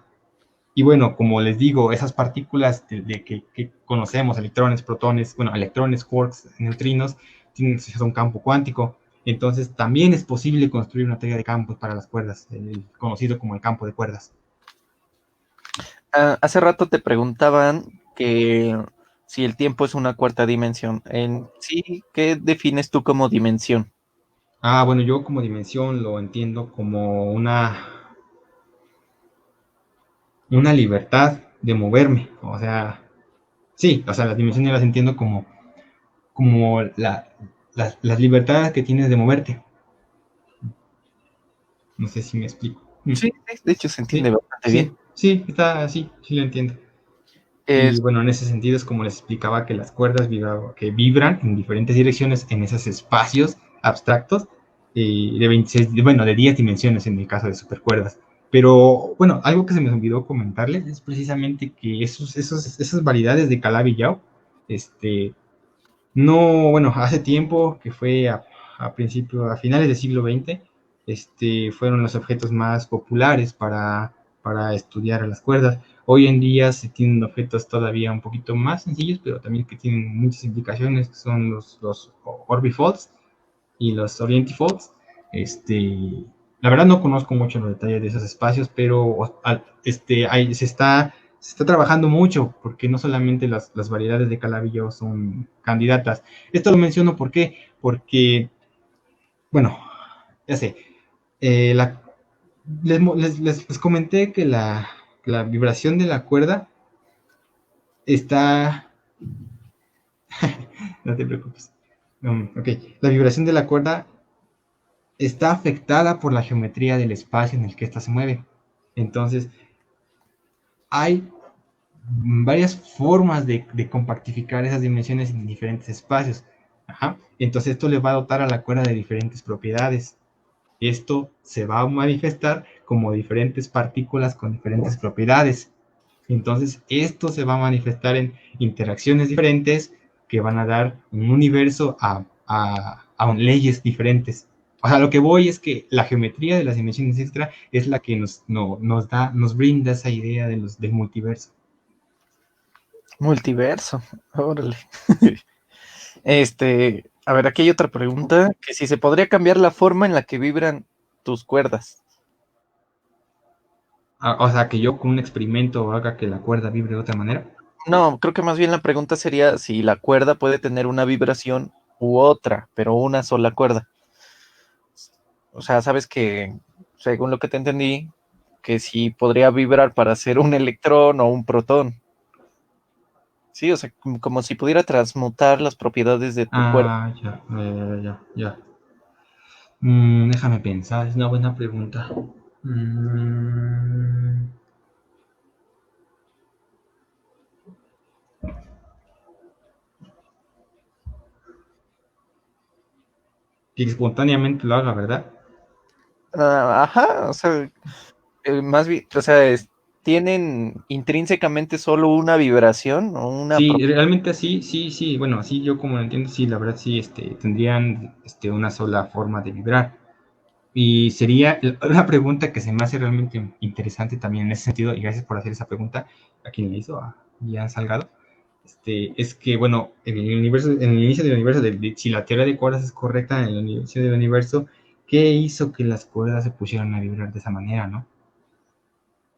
Y bueno, como les digo, esas partículas que conocemos, electrones, protones, bueno, electrones, quarks, neutrinos, tienen asociado a un campo cuántico. Entonces, también es posible construir una teoría de campos para las cuerdas, el conocido como el campo de cuerdas. Hace rato te preguntaban que si el tiempo es una cuarta dimensión. En sí, ¿qué defines tú como dimensión? Ah, bueno, yo como dimensión lo entiendo como una libertad de moverme. O sea, sí, o sea, las dimensiones las entiendo como las libertades que tienes de moverte. No sé si me explico. Sí, de hecho se entiende Sí, bastante bien. sí, sí, está así, sí lo entiendo. Y Es, bueno, en ese sentido es como les explicaba que las cuerdas que vibran en diferentes direcciones en esos espacios abstractos de 26, bueno, de 10 dimensiones en el caso de supercuerdas. Pero bueno, algo que se me olvidó comentarles es precisamente que esas variedades de Calabi-Yau, este, no, bueno, hace tiempo que fue a finales del siglo XX, fueron los objetos más populares para estudiar las cuerdas. Hoy en día se tienen objetos todavía un poquito más sencillos, pero también que tienen muchas implicaciones, que son los orbifolds y los orientifolds. La verdad no conozco mucho los detalles de esos espacios, pero se está trabajando mucho, porque no solamente las variedades de Calabi-Yau son candidatas. Esto lo menciono porque, bueno, ya sé, eh, la, les comenté que la vibración de la cuerda está, no te preocupes, ok, la vibración de la cuerda está afectada por la geometría del espacio en el que ésta se mueve. Entonces, hay varias formas de compactificar esas dimensiones en diferentes espacios. Ajá. Entonces, esto le va a dotar a la cuerda de diferentes propiedades. Esto se va a manifestar como diferentes partículas con diferentes propiedades. Entonces, esto se va a manifestar en interacciones diferentes que van a dar un universo a leyes diferentes. O sea, lo que voy es que la geometría de las dimensiones extra es la que nos brinda esa idea del multiverso. multiverso. Órale. A ver, aquí hay otra pregunta, que si se podría cambiar la forma en la que vibran tus cuerdas. O sea, que yo con un experimento haga que la cuerda vibre de otra manera. No, creo que más bien la pregunta sería si la cuerda puede tener una vibración u otra, pero una sola cuerda. O sea, sabes que, según lo que te entendí, que si podría vibrar para ser un electrón o un protón. Sí, o sea, como si pudiera transmutar las propiedades de tu cuerpo. Ah, ya, ya, ya, ya. Déjame pensar, es una buena pregunta. Mm, que espontáneamente lo haga, ¿verdad? Ajá, o sea, más bien, o sea, tienen intrínsecamente solo una vibración o una Sí, propiedad. realmente así, sí, sí, bueno, así yo como lo entiendo, sí, la verdad sí, tendrían una sola forma de vibrar. Y sería una pregunta que se me hace realmente interesante también en ese sentido, y gracias por hacer esa pregunta a quien le hizo, a Ian Salgado. Es que, bueno, en el inicio del universo, si la teoría de cuerdas es correcta en el inicio del universo, ¿qué hizo que las cuerdas se pusieran a vibrar de esa manera, no?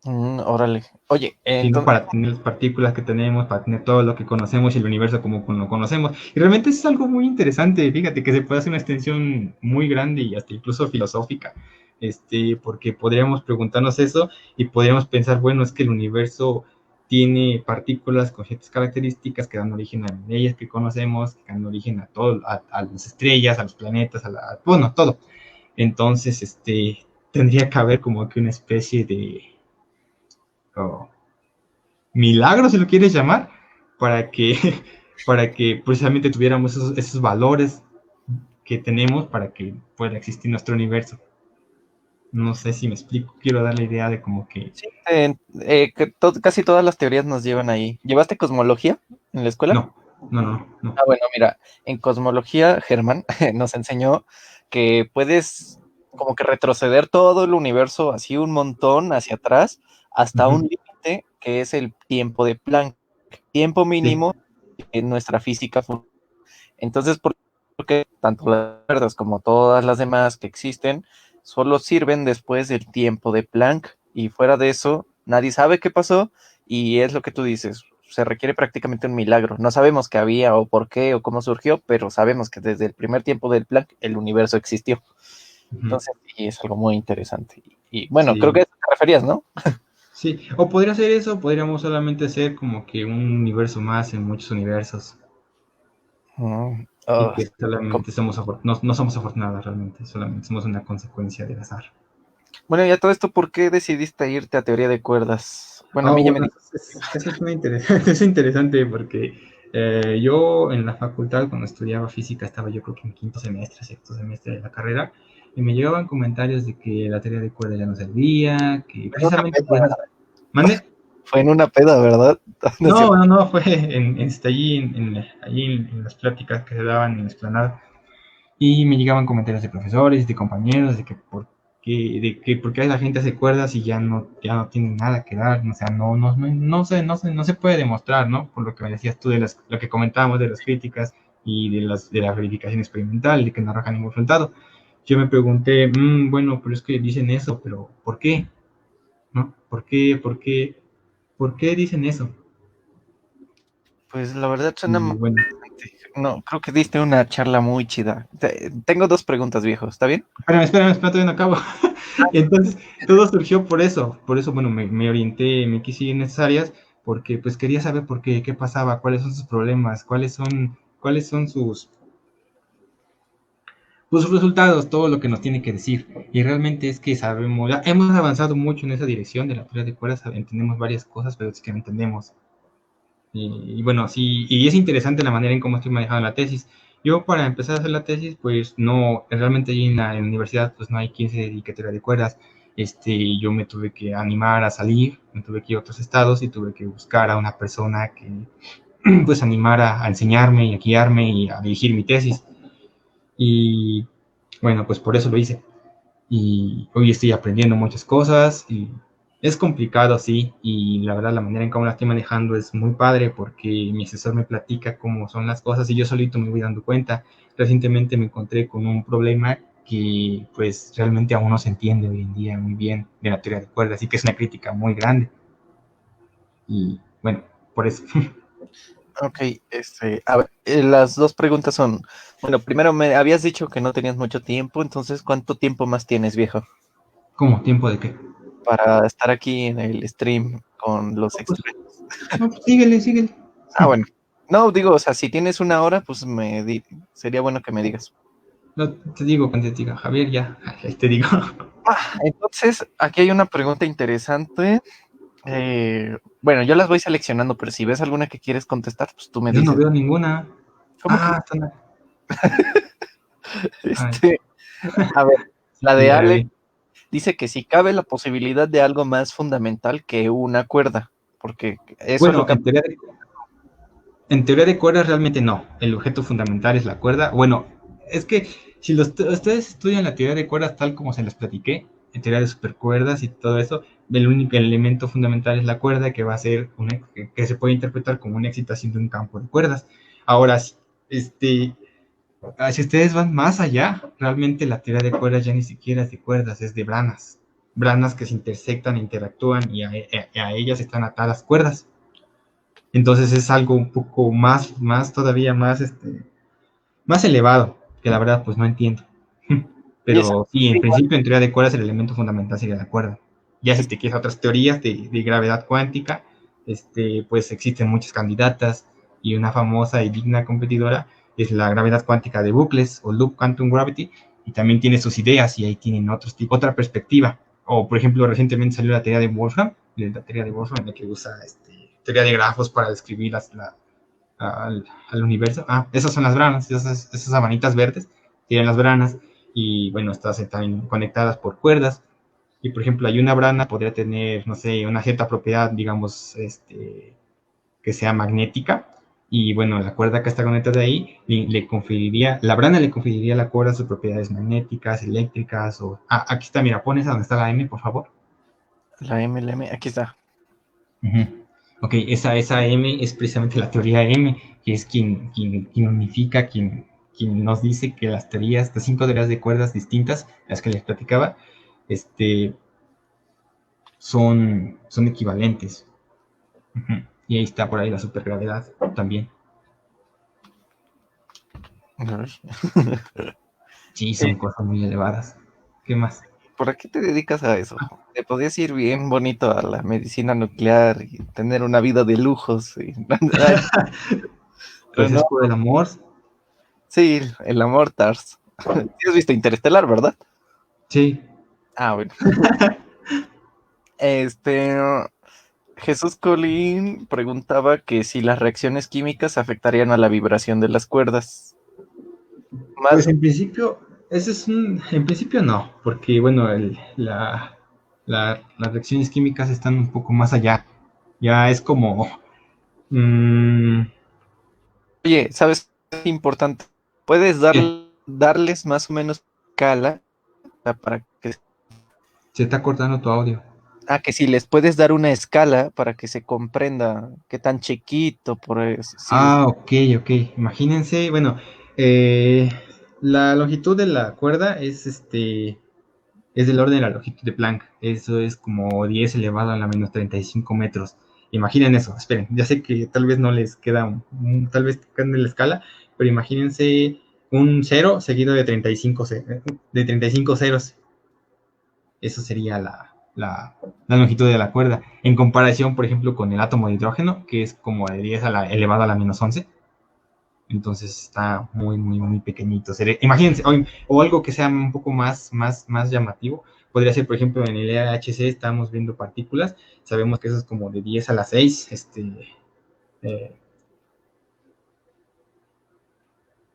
Órale. Oye, Sino entonces, para tener las partículas que tenemos, para tener todo lo que conocemos y el universo como lo conocemos. Y realmente es algo muy interesante, fíjate que se puede hacer una extensión muy grande y hasta incluso filosófica, porque podríamos preguntarnos eso y podríamos pensar, bueno, es que el universo tiene partículas con ciertas características que dan origen a leyes que conocemos, que dan origen a todo, a las estrellas, a los planetas, bueno, todo. Entonces, tendría que haber como que una especie de... oh, milagro, si lo quieres llamar, para que para que precisamente tuviéramos esos valores que tenemos para que pueda existir nuestro universo. No sé si me explico, quiero dar la idea de como que... Sí, casi todas las teorías nos llevan ahí. ¿Llevaste cosmología en la escuela? No, no, no, no. Ah, bueno, mira, en cosmología, Germán nos enseñó que puedes como que retroceder todo el universo así un montón hacia atrás hasta un Ujú. límite que es el tiempo de Planck, tiempo Sí. mínimo en nuestra física. Entonces, porque tanto las cuerdas como todas las demás que existen solo sirven después del tiempo de Planck y fuera de eso nadie sabe qué pasó y es lo que tú dices, se requiere prácticamente un milagro. No sabemos qué había o por qué o cómo surgió, pero sabemos que desde el primer tiempo del Planck el universo existió. Ujú. Entonces, sí, es algo muy interesante. Y bueno, creo que a Sí. eso te referías, ¿no? Sí, o podría ser eso, podríamos solamente ser como que un universo más en muchos universos Mm, y oh, que solamente no, no somos afortunados realmente, solamente somos una consecuencia del azar. bueno, ya todo esto, ¿por qué decidiste irte a teoría de cuerdas? Bueno, a Ah, mí ya me bueno, dijo. eso es muy interesante, es interesante porque yo en la facultad cuando estudiaba física estaba yo creo que en quinto semestre, sexto semestre de la carrera y me llegaban comentarios de que la teoría de cuerdas ya no servía, que precisamente por eso... ¿Mande? Fue en una peda, ¿verdad? No es No, cierto. no, no, fue allí en las pláticas que se daban en la explanada. Y me llegaban comentarios de profesores, de compañeros, de que por qué la gente hace cuerdas y ya no tiene nada que dar. O sea, no se puede demostrar, ¿no? Por lo que me decías tú lo que comentábamos de las críticas y de la verificación experimental, de que no arroja ningún resultado. Yo me pregunté, bueno, pero es que dicen eso, pero ¿por qué? ¿No? ¿Por qué dicen eso? Pues la verdad suena muy Y bueno, interesante. No, creo que diste una charla muy chida. Tengo dos preguntas, viejo. ¿Está bien? espérame, todavía no acabo. Entonces, todo surgió por eso, bueno, me orienté, me quise ir en esas áreas, porque pues quería saber por qué, qué pasaba, cuáles son sus problemas, cuáles son sus resultados, todo lo que nos tiene que decir. Y realmente es que sabemos, ya hemos avanzado mucho en esa dirección de la teoría de cuerdas, entendemos varias cosas, pero es que no entendemos. Y bueno, sí, y es interesante la manera en cómo estoy manejando la tesis. Yo para empezar a hacer la tesis, pues no, realmente allí en la universidad, pues no hay quien se dedique a teoría de cuerdas. Yo me tuve que animar a salir, me tuve que ir a otros estados y tuve que buscar a una persona que pues animara a enseñarme y a guiarme y a dirigir mi tesis. Y bueno, pues por eso lo hice y hoy estoy aprendiendo muchas cosas y es complicado, sí, y la verdad la manera en cómo la estoy manejando es muy padre porque mi asesor me platica cómo son las cosas y yo solito me voy dando cuenta. Recientemente me encontré con un problema que pues realmente aún no se entiende hoy en día muy bien de la teoría de cuerdas, así que es una crítica muy grande y bueno, por eso. Ok, a ver, las dos preguntas son, bueno, primero me habías dicho que no tenías mucho tiempo, entonces, ¿cuánto tiempo más tienes, viejo, ¿Cómo? ¿Tiempo de qué? para estar aquí en el stream con los No, pues, expertos? no, pues síguele, síguele. Ah, bueno. No, digo, o sea, si tienes una hora, pues sería bueno que me digas. No te digo cuando te diga, Javier, ya, ahí te digo. Entonces, aquí hay una pregunta interesante. Bueno, yo las voy seleccionando, pero si ves alguna que quieres contestar, pues tú me Yo no dices. veo ninguna. ¿Cómo que no? Ah, están. Ay, Este, a ver, sí, la de ya la Ale vi. dice que si cabe la posibilidad de algo más fundamental que una cuerda, porque eso es lo Bueno, que... en teoría de cuerdas realmente no. El objeto fundamental es la cuerda. Bueno, es que si ustedes estudian la teoría de cuerdas tal como se les platiqué, en teoría de supercuerdas y todo eso, el único elemento fundamental es la cuerda que va a ser que se puede interpretar como una excitación de un campo de cuerdas. Ahora, este, si ustedes van más allá, realmente la teoría de cuerdas ya ni siquiera es de cuerdas, es de branas. Branas que se intersectan, interactúan y a ellas están atadas cuerdas. Entonces es algo un poco más todavía más elevado, que la verdad pues no entiendo. Y es Pero sí, en igual, principio en teoría de cuerdas el elemento fundamental sería la cuerda. Ya si te quieres a otras teorías de gravedad cuántica, pues existen muchas candidatas y una famosa y digna competidora es la gravedad cuántica de bucles o loop quantum gravity y también tiene sus ideas y ahí tienen otra perspectiva. O por ejemplo recientemente salió la teoría de Wolfram, la teoría de Wolfram en la que usa teoría de grafos para describir al universo. Ah, esas son las branas, esas sabanitas verdes, tienen las branas, y bueno, estas están conectadas por cuerdas. Y por ejemplo, hay una brana, podría tener, no sé, una cierta propiedad, digamos, que sea magnética. Y bueno, la cuerda que está conectada ahí le conferiría, la brana le conferiría a la cuerda sus propiedades magnéticas, eléctricas. Aquí está, mira, pones a donde está la M, por favor. La M, aquí está. Uh-huh. Ok, esa M es precisamente la teoría M, que es quien unifica, quien nos dice que las teorías, las 5 teorías de cuerdas distintas, las que les platicaba, este, son equivalentes. Uh-huh. Y ahí está por ahí la supergravedad también. Sí, son cosas muy elevadas. ¿Qué más? ¿Por qué te dedicas a eso? Te podías ir bien bonito a la medicina nuclear y tener una vida de lujos. Pero Pues no, es por el amor. sí, el amor, Tars. Sí has visto Interestelar, ¿verdad? Sí. Ah, bueno. Este, Jesús Colín preguntaba que si las reacciones químicas afectarían a la vibración de las cuerdas. Pues Más, en principio, en principio no, porque bueno, las reacciones químicas están un poco más allá. Ya es como, mm, oye, ¿sabes qué es importante? ¿Puedes ¿qué? darles más o menos escala para que... Se está cortando tu audio. Ah, que si les puedes dar una escala para que se comprenda qué tan chiquito, por eso. Sí, Ok, ok. Imagínense, bueno, eh, la longitud de la cuerda es del orden de la longitud de Planck. Eso es como 10 elevado a la menos 35 metros. Imaginen eso, esperen, ya sé que tal vez no les queda, tal vez cambie la escala, pero imagínense un cero seguido de 35 ceros. Eso sería la longitud de la cuerda. En comparación, por ejemplo, con el átomo de hidrógeno, que es como de 10 elevado a la menos 11. Entonces está muy, muy, muy pequeñito. Imagínense, o algo que sea un poco más llamativo. Podría ser, por ejemplo, en el LHC estamos viendo partículas. Sabemos que eso es como de 10 a la 6. Eh,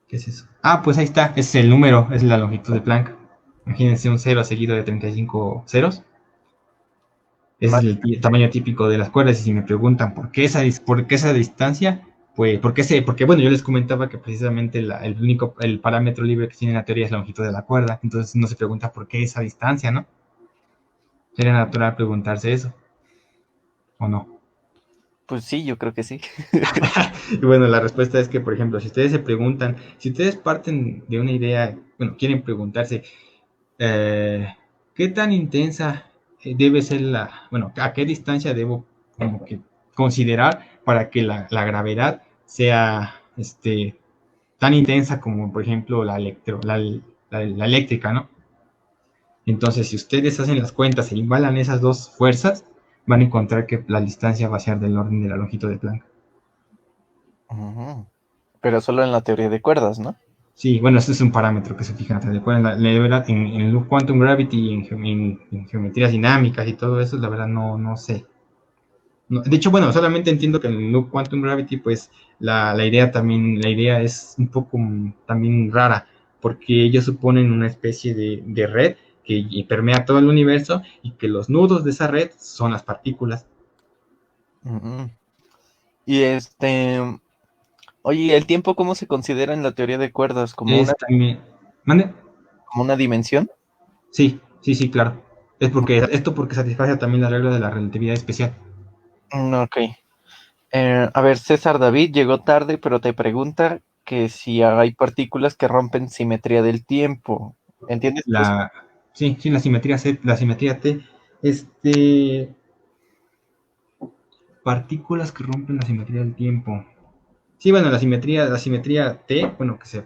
¿Qué es eso? Ah, pues ahí está. Ese es el número, es la longitud de Planck. Imagínense un cero seguido de 35 ceros. Ese es más, el tamaño típico de las cuerdas. Y si me preguntan por qué esa distancia, pues porque bueno, yo les comentaba que precisamente el parámetro libre que tiene la teoría es la longitud de la cuerda. Entonces uno se pregunta por qué esa distancia, ¿no? Sería natural preguntarse eso, ¿o no? pues sí, yo creo que sí. Y bueno, la respuesta es que, por ejemplo, si ustedes se preguntan, si ustedes parten de una idea, bueno, quieren preguntarse, eh, ¿qué tan intensa debe ser bueno, a qué distancia debo como que considerar para que la gravedad sea tan intensa como, por ejemplo, la eléctrica, ¿no? Entonces, si ustedes hacen las cuentas e igualan esas dos fuerzas, van a encontrar que la distancia va a ser del orden de la longitud de Planck. Ujú. Pero solo en la teoría de cuerdas, ¿no? Sí, bueno, este es un parámetro que se fija en Loop Quantum Gravity, en geometrías dinámicas y todo eso, la verdad no sé. No, de hecho, bueno, solamente entiendo que en Loop Quantum Gravity, pues la idea es un poco también rara, porque ellos suponen una especie de red que permea todo el universo y que los nudos de esa red son las partículas. Ujú. Y oye, ¿el tiempo cómo se considera en la teoría de cuerdas? Es también. ¿Mande? Como una dimensión? Sí, sí, sí, claro. Esto porque satisface también la regla de la relatividad especial. Ok. A ver, César David llegó tarde, pero te pregunta que si hay partículas que rompen simetría del tiempo. ¿Entiendes tú eso? La, sí, sí, la simetría T. Este, Partículas que rompen la simetría del tiempo. Sí, bueno, la simetría T, bueno, que se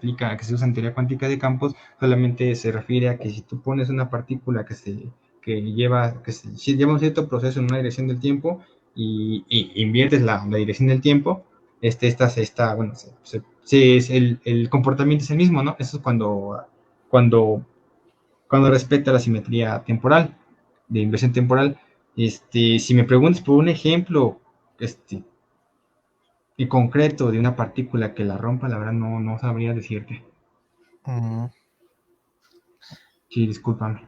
usa en teoría cuántica de campos, solamente se refiere a que si tú pones una partícula que lleva un cierto proceso en una dirección del tiempo y inviertes la dirección del tiempo, bueno, el comportamiento es el mismo, ¿no? Eso es cuando, cuando respeta la simetría temporal, de inversión temporal. Si me preguntas por un ejemplo, este, el concreto de una partícula que la rompa, la verdad no sabría decirte. Mm, Sí, discúlpame.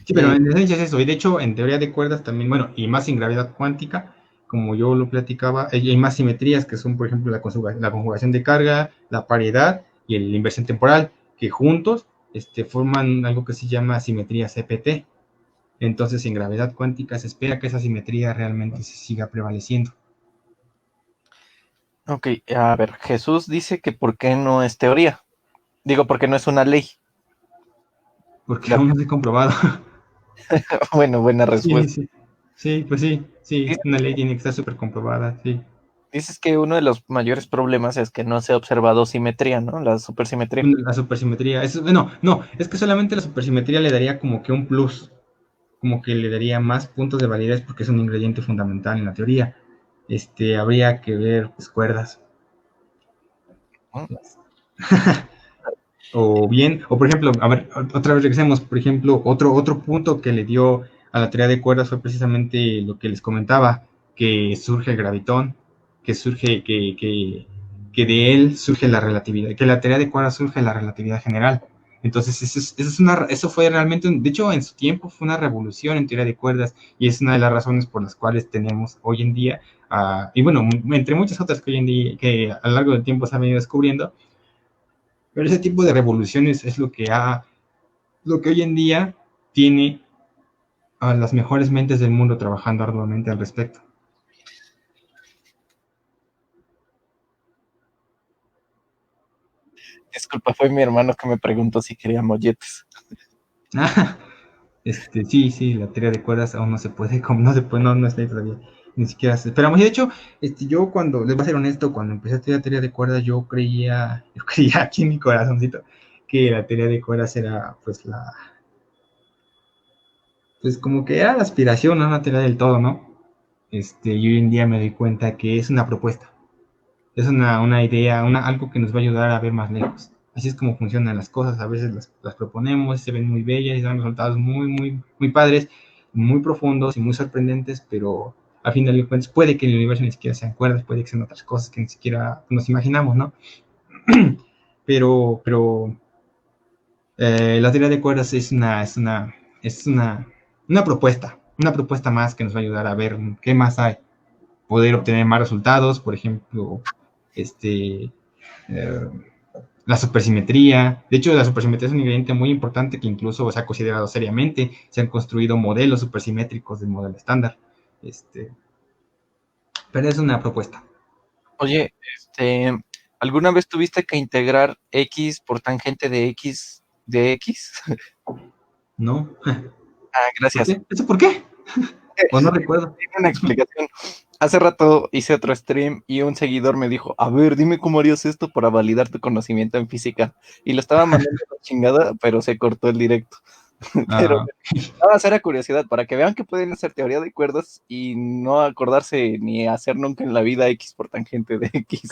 Sí, pero eh, en esencia es eso. Y de hecho, en teoría de cuerdas también, bueno, y más en gravedad cuántica, como yo lo platicaba, hay más simetrías que son, por ejemplo, la conjugación de carga, la paridad y la inversión temporal, que juntos forman algo que se llama simetría CPT. Entonces, en gravedad cuántica se espera que esa simetría realmente se siga prevaleciendo. ok, a ver, Jesús dice que por qué no es teoría. Digo, porque no es una ley. Porque De- aún no se ha comprobado. Bueno, buena Sí, respuesta. sí. Sí, pues sí, sí. Dices, Una ley tiene que estar súper comprobada, sí. dices que uno de los mayores problemas es que no se ha observado simetría, ¿no? La supersimetría. La supersimetría. No, es que solamente la supersimetría le daría como que un plus, como que le daría más puntos de validez porque es un ingrediente fundamental en la teoría. Habría que ver pues, cuerdas. ¿No? O bien, o por ejemplo, a ver, otra vez regresemos, por ejemplo, otro punto que le dio a la teoría de cuerdas fue precisamente lo que les comentaba, que surge el gravitón, que surge, que de él surge la relatividad, que la teoría de cuerdas surge la relatividad general. Entonces, eso fue realmente, de hecho, en su tiempo fue una revolución en teoría de cuerdas y es una de las razones por las cuales tenemos hoy en día, y bueno, entre muchas otras que hoy en día, que a lo largo del tiempo se han venido descubriendo, pero ese tipo de revoluciones es lo que hoy en día tiene a las mejores mentes del mundo trabajando arduamente al respecto. Disculpa, fue mi hermano que me preguntó si quería molletes. Sí, la teoría de cuerdas aún no se puede, como no se puede, no está ahí todavía, ni siquiera se esperamos. Y de hecho, yo cuando, les voy a ser honesto, cuando empecé a estudiar teoría de cuerdas, yo creía aquí en mi corazoncito que la teoría de cuerdas era, pues como que era la aspiración, no una teoría del todo, ¿no? Y hoy en día me doy cuenta que es una propuesta. Es una idea, algo que nos va a ayudar a ver más lejos. Así es como funcionan las cosas. A veces las proponemos, se ven muy bellas y dan resultados muy padres, muy profundos y muy sorprendentes, pero a fin de cuentas puede que el universo ni siquiera sean cuerdas, puede que sean otras cosas que ni siquiera nos imaginamos, ¿no? Pero la teoría de cuerdas es una propuesta más que nos va a ayudar a ver qué más hay, poder obtener más resultados, por ejemplo, eh, la supersimetría. De hecho, la supersimetría es un ingrediente muy importante que incluso se ha considerado seriamente. Se han construido modelos supersimétricos del modelo estándar. Este, pero es una propuesta. Oye, ¿alguna vez tuviste que integrar X por tangente de X de X? ¿No? Ah, ¿Por gracias. qué? ¿Eso por qué? O no recuerdo. Tiene una explicación. Hace rato hice otro stream y un seguidor me dijo, a ver, dime cómo harías esto para validar tu conocimiento en física. Y lo estaba mandando a la chingada, pero se cortó el directo. Pero Ah, nada más era curiosidad, para que vean que pueden hacer teoría de cuerdas y no acordarse ni hacer nunca en la vida X por tangente de X.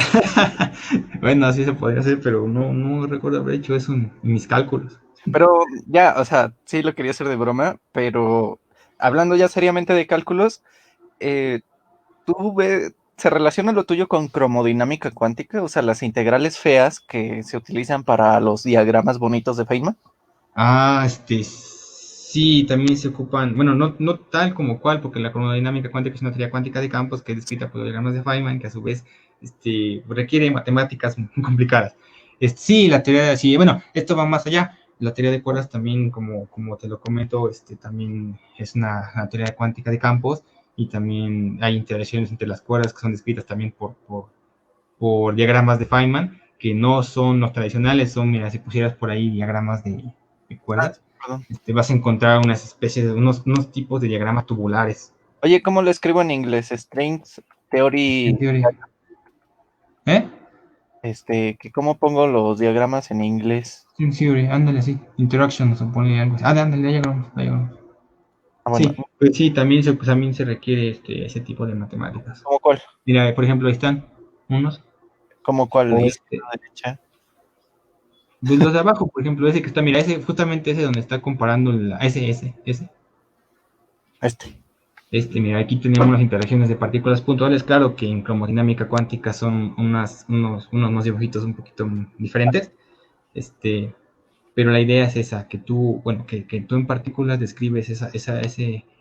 bueno, así se podría hacer, pero no recuerdo haber hecho eso en mis cálculos. Pero ya, o sea, sí lo quería hacer de broma, pero hablando ya seriamente de cálculos, eh, ¿se relaciona lo tuyo con cromodinámica cuántica? O sea, las integrales feas que se utilizan para los diagramas bonitos de Feynman. Sí, también se ocupan, bueno, no tal como cual, porque la cromodinámica cuántica es una teoría cuántica de campos que es descrita por diagramas de Feynman, que a su vez requiere matemáticas muy complicadas. Sí, la teoría sí, bueno, esto va más allá. La teoría de cuerdas también, como te lo comento, también es una teoría cuántica de campos y también hay interacciones entre las cuerdas que son descritas también por diagramas de Feynman, que no son los tradicionales, son, mira, si pusieras por ahí diagramas de Ah, cuerdas, perdón. vas a encontrar unas especies de unos tipos de diagramas tubulares. Oye, ¿cómo lo escribo en inglés? Strings En Theory, teoría. ¿Eh? ¿cómo pongo los diagramas en inglés? String theory, ándale, sí. Interaction, supone algo así. Ándale, diagrams. Ah, bueno, Sí, pues sí, también se requiere ese tipo de matemáticas. ¿cómo cuál? Mira, por ejemplo, ahí están unos. ¿Cómo cuál? O Izquierda, derecha. pues los de abajo, por ejemplo, ese que está, mira, justamente ese donde está comparando ese. Este. Mira, aquí tenemos unas interacciones de partículas puntuales. Claro que en cromodinámica cuántica son unos dibujitos un poquito diferentes. Este, pero la idea es esa, que tú, bueno, que tú en partículas describes esa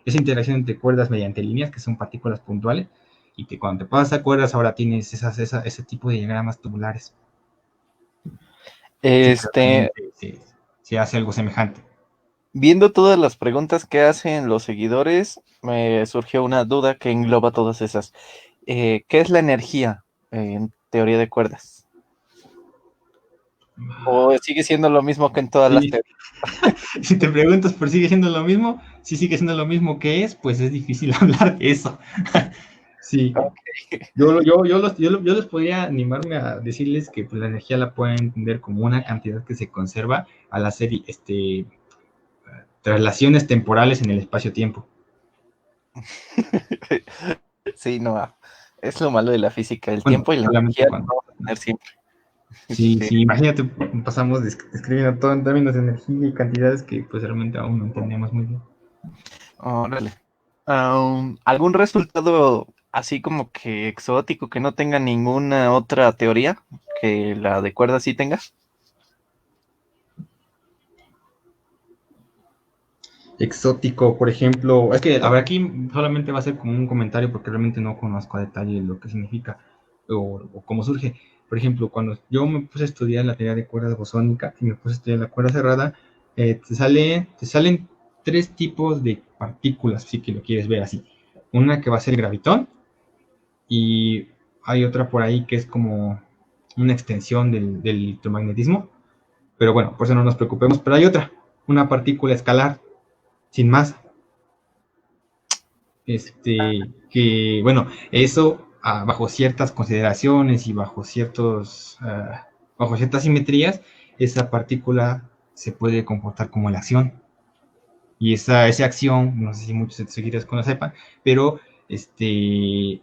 interacción entre cuerdas mediante líneas, que son partículas puntuales, y que cuando te pasas a cuerdas ahora tienes ese tipo de diagramas tubulares. Sí, Este, se hace algo semejante. Viendo todas las preguntas que hacen los seguidores, me surgió una duda que engloba todas esas. ¿Qué es la energía en teoría de cuerdas? ¿O sigue siendo lo mismo que en todas las Sí, teorías? si te preguntas por sigue siendo lo mismo, si sigue siendo lo mismo que es, pues es difícil hablar de eso. Sí, yo les podría animarme a decirles que pues, la energía la pueden entender como una cantidad que se conserva al hacer traslaciones temporales en el espacio-tiempo. Sí, no, es lo malo de la física. El Bueno, tiempo y la solamente energía lo cuando. vamos a tener siempre. Sí, Este, sí, imagínate, pasamos describiendo todo en términos de energía y cantidades que pues realmente aún no entendemos muy bien. órale. ¿Algún resultado así como que exótico que no tenga ninguna otra teoría que la de cuerdas sí tenga? Exótico, por ejemplo, es que, a ver, aquí solamente va a ser como un comentario porque realmente no conozco a detalle lo que significa o cómo surge. Por ejemplo, cuando yo me puse a estudiar la teoría de cuerdas bosónica y me puse a estudiar la cuerda cerrada, te salen tres tipos de partículas, si que lo quieres ver así. Una que va a ser el gravitón y hay otra por ahí que es como una extensión del electromagnetismo. Pero bueno, por eso no nos preocupemos. Pero hay otra, una partícula escalar sin masa que, bueno, eso bajo ciertas consideraciones y bajo ciertas simetrías, esa partícula se puede comportar como la acción. Y esa acción, no sé si muchos seguidores lo sepan, pero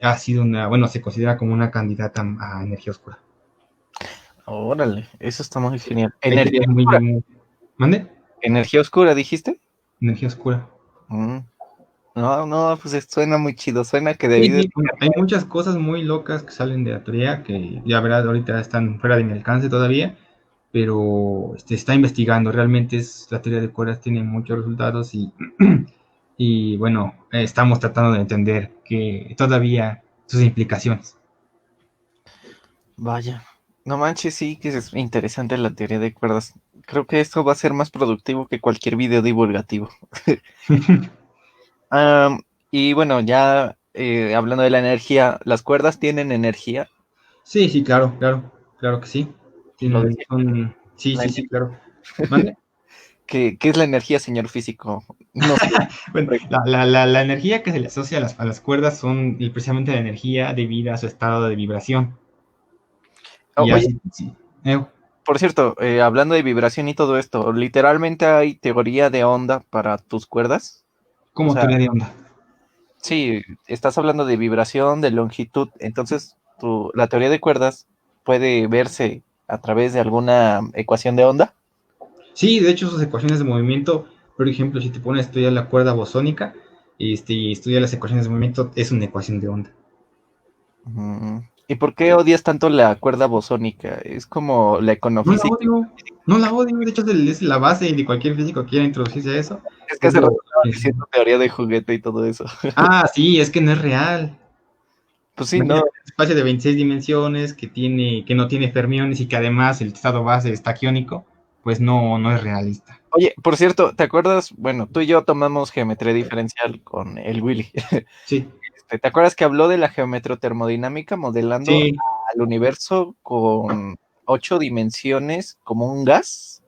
ha sido bueno, se considera como una candidata a energía oscura. Órale, eso está muy Sí. genial. Hay Energía teorías oscura. ¿Mande? ¿Energía oscura dijiste? Energía oscura. Mm, no, no, pues suena muy chido. Suena que Sí, debí de... sí, bueno, hay muchas cosas muy locas que salen de la teoría que ya verás ahorita están fuera de mi alcance todavía, pero está investigando. Realmente la teoría de cuerdas tiene muchos resultados y bueno, estamos tratando de entender que todavía sus implicaciones. Vaya. No manches, sí, que es interesante la teoría de cuerdas. Creo que esto va a ser más productivo que cualquier video divulgativo. Am, y bueno, ya hablando de la energía, ¿las cuerdas tienen energía? Sí, sí, claro, claro, claro que sí. Lo decía. Sí, La sí, sí, ener- claro. ¿Mande? ¿Qué es la energía, señor físico? No sé. Bueno, la energía que se le asocia a las cuerdas son precisamente la energía debido a su estado de vibración. Y Oye, así, sí. por cierto, hablando de vibración y todo esto, ¿literalmente hay teoría de onda para tus cuerdas? O Como sea, teoría de onda. sí, estás hablando de vibración, de longitud, entonces la teoría de cuerdas puede verse a través de alguna ecuación de onda. Sí, de hecho, sus ecuaciones de movimiento, por ejemplo, si te pones a estudiar la cuerda bosónica y estudias las ecuaciones de movimiento, es una ecuación de onda. Mm, ¿y por qué odias tanto la cuerda bosónica? Es como la No la econofísica. odio, no la odio. De hecho, es la base de cualquier físico que quiera introducirse a eso. Es que Es hace rato lo estaba es- diciendo teoría de juguete y todo eso. Sí, es que no es real. Pues sí, no. Imagínate un espacio de 26 dimensiones que no tiene fermiones y que además el estado base está quiónico, pues no, no es realista. Oye, por cierto, ¿te acuerdas? Bueno, tú y yo tomamos geometría diferencial con el Willy. Sí, ¿Te acuerdas que habló de la geometrotermodinámica modelando sí. al universo con 8 dimensiones como un gas?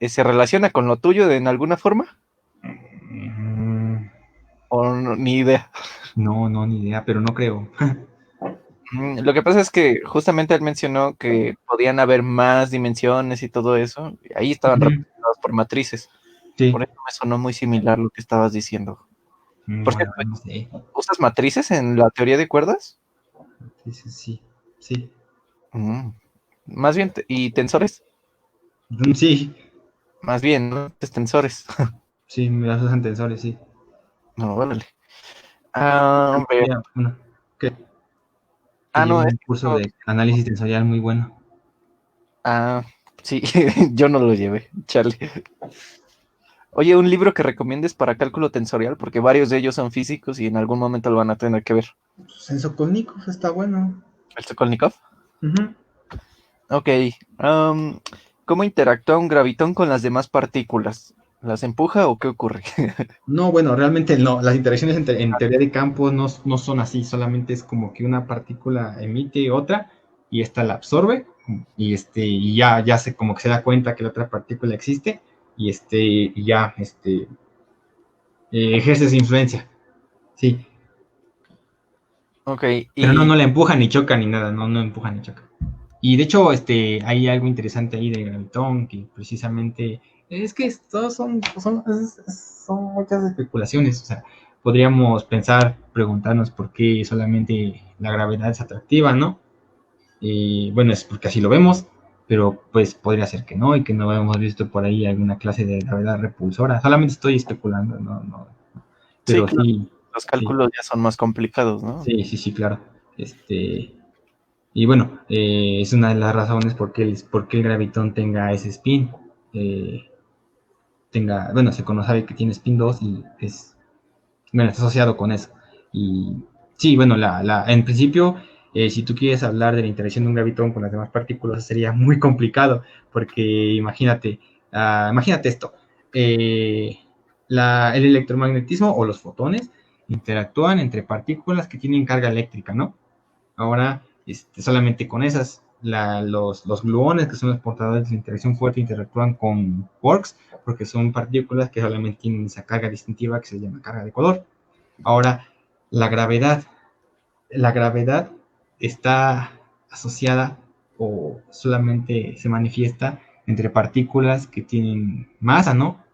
¿Se relaciona con lo tuyo en alguna forma? Mm, ¿O ni idea? No, no, ni idea, pero no creo. Lo que pasa es que justamente él mencionó que podían haber más dimensiones y todo eso. Ahí estaban Ujú. representadas por matrices. Sí. Por eso me sonó muy similar lo que estabas diciendo. Por No, la cierto, verdad no sé. ¿usas matrices en la teoría de cuerdas? Sí, sí, sí. Sí. Mm, Más bien, ¿y tensores? Sí, Más bien, ¿no? Tensores. sí, me das tensores, sí. No, órale. A ver. Bueno, que, que Ah, llevo no, es un que curso de análisis tensorial muy bueno. ah, sí, yo no lo llevé, chale. Oye, un libro que recomiendes para cálculo tensorial, porque varios de ellos son físicos y en algún momento lo van a tener que ver. Pues Sokolnikov está bueno. ¿El Sokolnikov? Ujú. Ok. am, ¿Cómo interactúa un gravitón con las demás partículas? ¿Las empuja o qué ocurre? No, bueno, realmente no. Las interacciones en teoría de campo no son así, solamente es como que una partícula emite otra y esta la absorbe y ya se como que se da cuenta que la otra partícula existe y ya ejerce esa influencia. Sí, Ok, pero y no la empuja ni choca ni nada, no empuja ni choca. Y de hecho, hay algo interesante ahí de Gravitón, que precisamente es que todos son muchas especulaciones. O sea, podríamos pensar, preguntarnos por qué solamente la gravedad es atractiva, ¿no? Y bueno, es porque así lo vemos, pero pues podría ser que no, y que no hemos visto por ahí alguna clase de gravedad repulsora. Solamente estoy especulando, no, sí, pero claro, sí, los sí, cálculos ya son más complicados, ¿no? sí, claro. Y bueno, es una de las razones por qué el gravitón tenga ese spin. eh, bueno, se conoce que tiene spin 2 y bueno, está asociado con eso. Y sí, bueno, en principio, si tú quieres hablar de la interacción de un gravitón con las demás partículas, sería muy complicado, porque imagínate esto. eh, el electromagnetismo o los fotones interactúan entre partículas que tienen carga eléctrica, ¿no? Ahora, solamente con esas, los gluones, que son los portadores de interacción fuerte, interactúan con quarks, porque son partículas que solamente tienen esa carga distintiva que se llama carga de color. Ahora, la gravedad. La gravedad está asociada o solamente se manifiesta entre partículas que tienen masa, ¿no?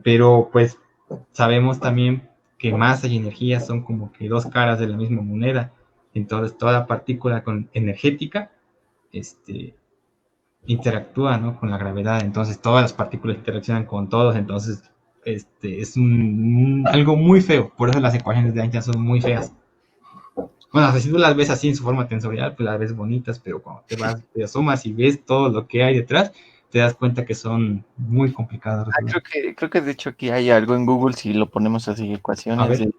Pero pues sabemos también que masa y energía son como que dos caras de la misma moneda. Entonces toda partícula energética este, interactúa, ¿no? Con la gravedad. Entonces todas las partículas interaccionan con todos. Entonces es algo muy feo. Por eso las ecuaciones de Einstein son muy feas. Bueno, si tú las ves así en su forma tensorial, pues las ves bonitas, pero cuando te asomas y ves todo lo que hay detrás, te das cuenta que son muy complicadas de resolver. Creo que de hecho aquí hay algo en Google si lo ponemos así, A ecuaciones ver.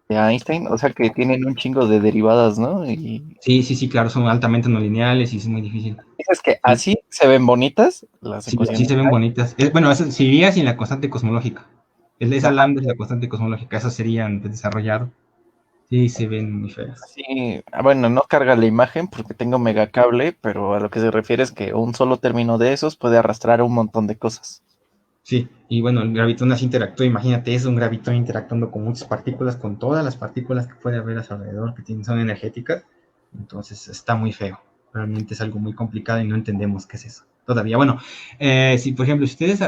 de Einstein, o sea que tienen un chingo de derivadas, ¿no? Y Sí, claro, son altamente no lineales y es muy difícil. dices que Sí, así se ven bonitas las sí, sí ecuaciones. se ven bonitas. Bueno, eso sería sin la constante cosmológica. Esa Ajá, lambda es la constante cosmológica, esas serían desarrollado. Sí, se ven muy feas. sí, bueno, no carga la imagen porque tengo megacable, pero a lo que se refiere es que un solo término de esos puede arrastrar un montón de cosas. Sí, y bueno, el gravitón así interactúa, imagínate, es un gravitón interactuando con muchas partículas, con todas las partículas que puede haber a su alrededor, que son energéticas, entonces está muy feo, realmente es algo muy complicado y no entendemos qué es eso. Todavía, bueno, si por ejemplo, si ustedes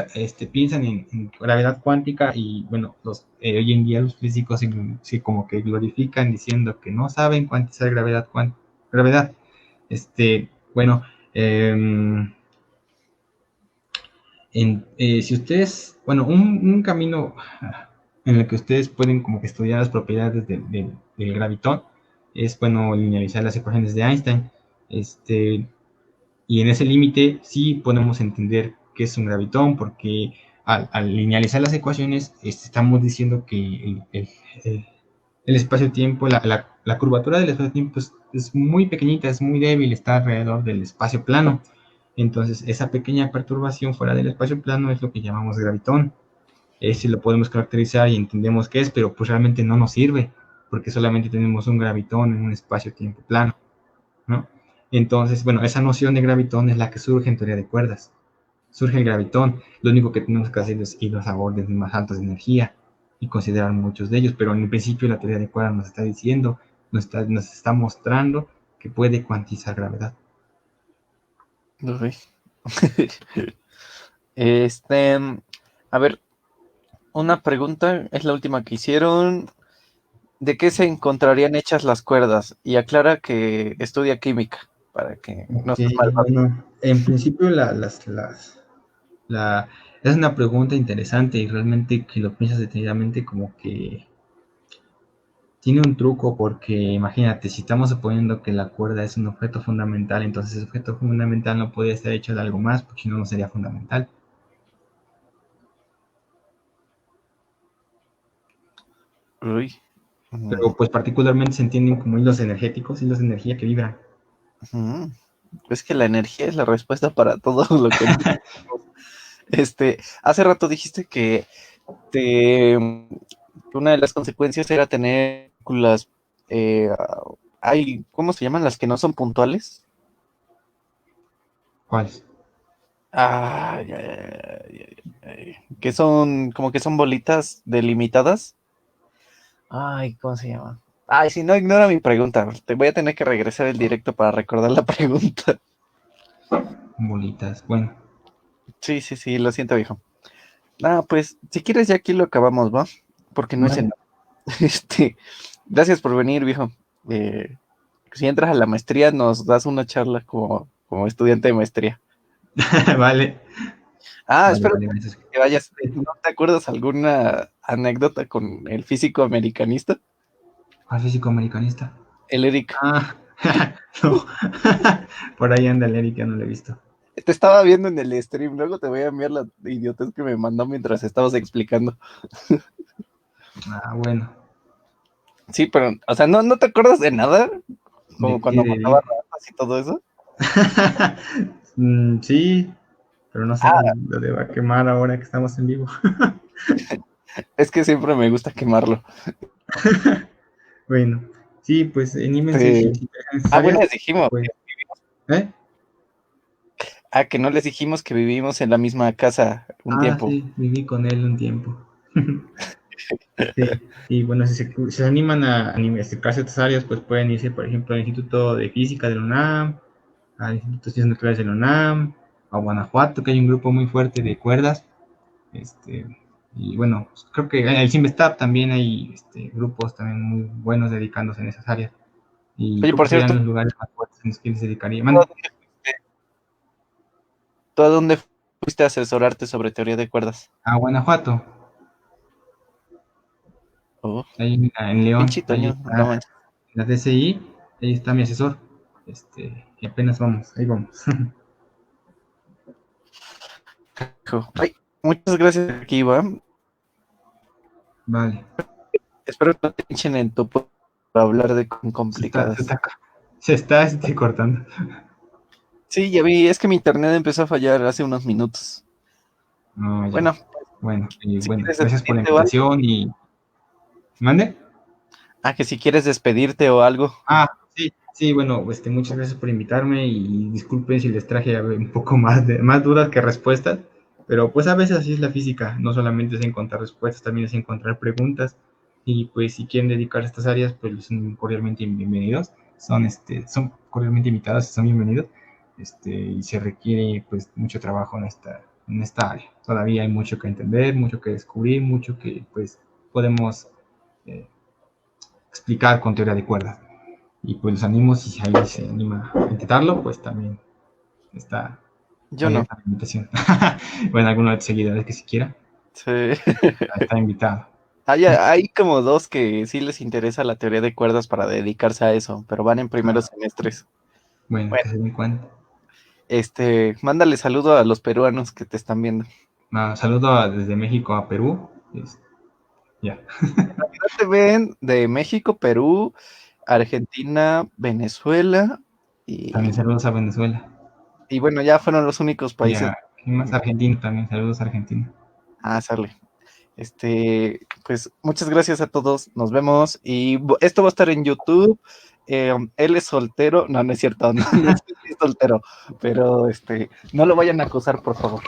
piensan en gravedad cuántica y bueno, hoy en día los físicos sí como que glorifican diciendo que no saben cuantizar gravedad, bueno, eh, si ustedes, bueno, un camino en el que ustedes pueden como que estudiar las propiedades del gravitón es, bueno, linealizar las ecuaciones de Einstein. Este, y en ese límite sí podemos entender qué es un gravitón, porque al linealizar las ecuaciones estamos diciendo que el- el espacio-tiempo, la curvatura del espacio-tiempo es muy pequeñita, es muy débil, está alrededor del espacio plano. Entonces, esa pequeña perturbación fuera del espacio plano es lo que llamamos gravitón. Ese lo podemos caracterizar y entendemos qué es, pero pues realmente no nos sirve, porque solamente tenemos un gravitón en un espacio-tiempo plano, ¿no? Entonces, bueno, esa noción de gravitón es la que surge en teoría de cuerdas. Surge el gravitón, lo único que tenemos que hacer es irnos a órdenes más altas de energía y considerar muchos de ellos, pero en el principio la teoría de cuerdas nos está diciendo, nos está mostrando que puede cuantizar gravedad. Uy. Este, a ver, una pregunta, es la última que hicieron. ¿De qué se encontrarían hechas las cuerdas? Y aclara que estudia química, para que no Ok, estés mal. bueno, en principio la, es una pregunta interesante y realmente que lo piensas detenidamente como que tiene un truco porque imagínate, si estamos suponiendo que la cuerda es un objeto fundamental, entonces ese objeto fundamental no podría estar hecho de algo más, porque si no, no sería fundamental. Uy. Mm, Pero pues particularmente se entienden como hilos energéticos, hilos de energía que vibran. ujú. Es que la energía es la respuesta para todo lo que hace rato dijiste que te, una de las consecuencias era tener las ¿cómo se llaman las que no son puntuales? ¿Cuáles? Ay, ay, que son como que son bolitas delimitadas. Ay, ¿cómo se llama? Ay, si no, ignora mi pregunta. Te voy a tener que regresar el directo para recordar la pregunta. Bolitas. Bueno, Sí, sí, sí, lo siento, viejo. Ah, pues, si quieres ya aquí lo acabamos, ¿va? Porque no es vale. en... Gracias por venir, viejo. Eh, si entras a la maestría, nos das una charla como estudiante de maestría. Vale, Ah, vale, espero vale, gracias. que vayas. ¿No te acuerdas alguna anécdota con el físico americanista? ¿Cuál físico americanista? El Eric. Ah, no. Por ahí anda el Eric, ya no lo he visto. Te estaba viendo en el stream, luego te voy a enviar la idiotez que me mandó mientras estabas explicando. Ah, bueno. Sí, pero, o sea, ¿no te acuerdas de nada? Como ¿De qué cuando de mataba Eric? ratas y todo eso. Sí, pero no sé Ah, si lo deba quemar ahora que estamos en vivo. es que siempre me gusta quemarlo. Bueno, sí, pues anímense si traen esas Bueno, áreas, les dijimos, pues, ¿eh? que no les dijimos que vivimos en la misma casa un Ah, tiempo. sí, viví con él un tiempo. Sí, y bueno, si se animan a acercarse a estas áreas, pues pueden irse, por ejemplo, al Instituto de Física de la UNAM, al Instituto de Ciencias Nucleares de la UNAM, a Guanajuato, que hay un grupo muy fuerte de cuerdas. Este, y bueno, pues, creo que en el CIMBESTAB también hay grupos también muy buenos dedicándose en esas áreas. Y Oye, creo que por serían cierto, los lugares más fuertes en los que les dedicaría. ¿tú a Mande. dónde tú a dónde fuiste a asesorarte sobre teoría de cuerdas? A Guanajuato, Oh, ahí en León, pinche ahí Toño, no está manches. la DCI, ahí está mi asesor. Y apenas vamos, ahí vamos. Ay, muchas gracias aquí, va. Vale. Espero que no te echen en tu por hablar de Se está, se complicadas. está, se está cortando. Sí, ya vi, es que mi internet empezó a fallar hace unos minutos. No, ya. Bueno, Bueno, y si bueno, quieres gracias por la despedirte o algo. invitación y... ¿Mande? Que si quieres despedirte o algo. Ah, sí, sí, bueno, muchas gracias por invitarme y disculpen si les traje un poco más dudas que respuestas, pero pues a veces así es la física, no solamente es encontrar respuestas, también es encontrar preguntas y pues si quieren dedicarse a estas áreas, pues son cordialmente bienvenidos, son cordialmente invitados y son bienvenidos, y se requiere pues mucho trabajo en esta área. Todavía hay mucho que entender, mucho que descubrir, mucho que pues podemos eh, explicar con teoría de cuerdas. Y pues los animo, si alguien se anima a intentarlo, pues también está Yo no. abierta la invitación. Bueno, alguno de tus seguidores que si quiera, Sí. está invitado. Hay como dos que sí les interesa la teoría de cuerdas para dedicarse a eso, pero van en primeros Ah, semestres. bueno, Bueno, que se den cuenta. mándale saludo a los peruanos que te están viendo. Saludo desde México a Perú. Ya. Ya te ven de México, Perú, Argentina, Venezuela También y, saludos a Venezuela. y bueno, ya fueron los únicos Y países. a ¿quién más? Argentina también. Saludos a Argentina. Sale. Pues muchas gracias a todos, nos vemos y esto va a estar en YouTube. Él es soltero, no, no es cierto, no, no es soltero, pero no lo vayan a acusar, por favor.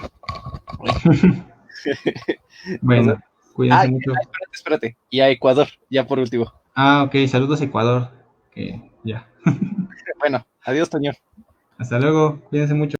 Nos Bueno, vemos. cuídense mucho. Espérate, y a Ecuador, ya por último. Ok, saludos a Ecuador. Que ya. Bueno, adiós, Toño. Hasta luego, cuídense mucho.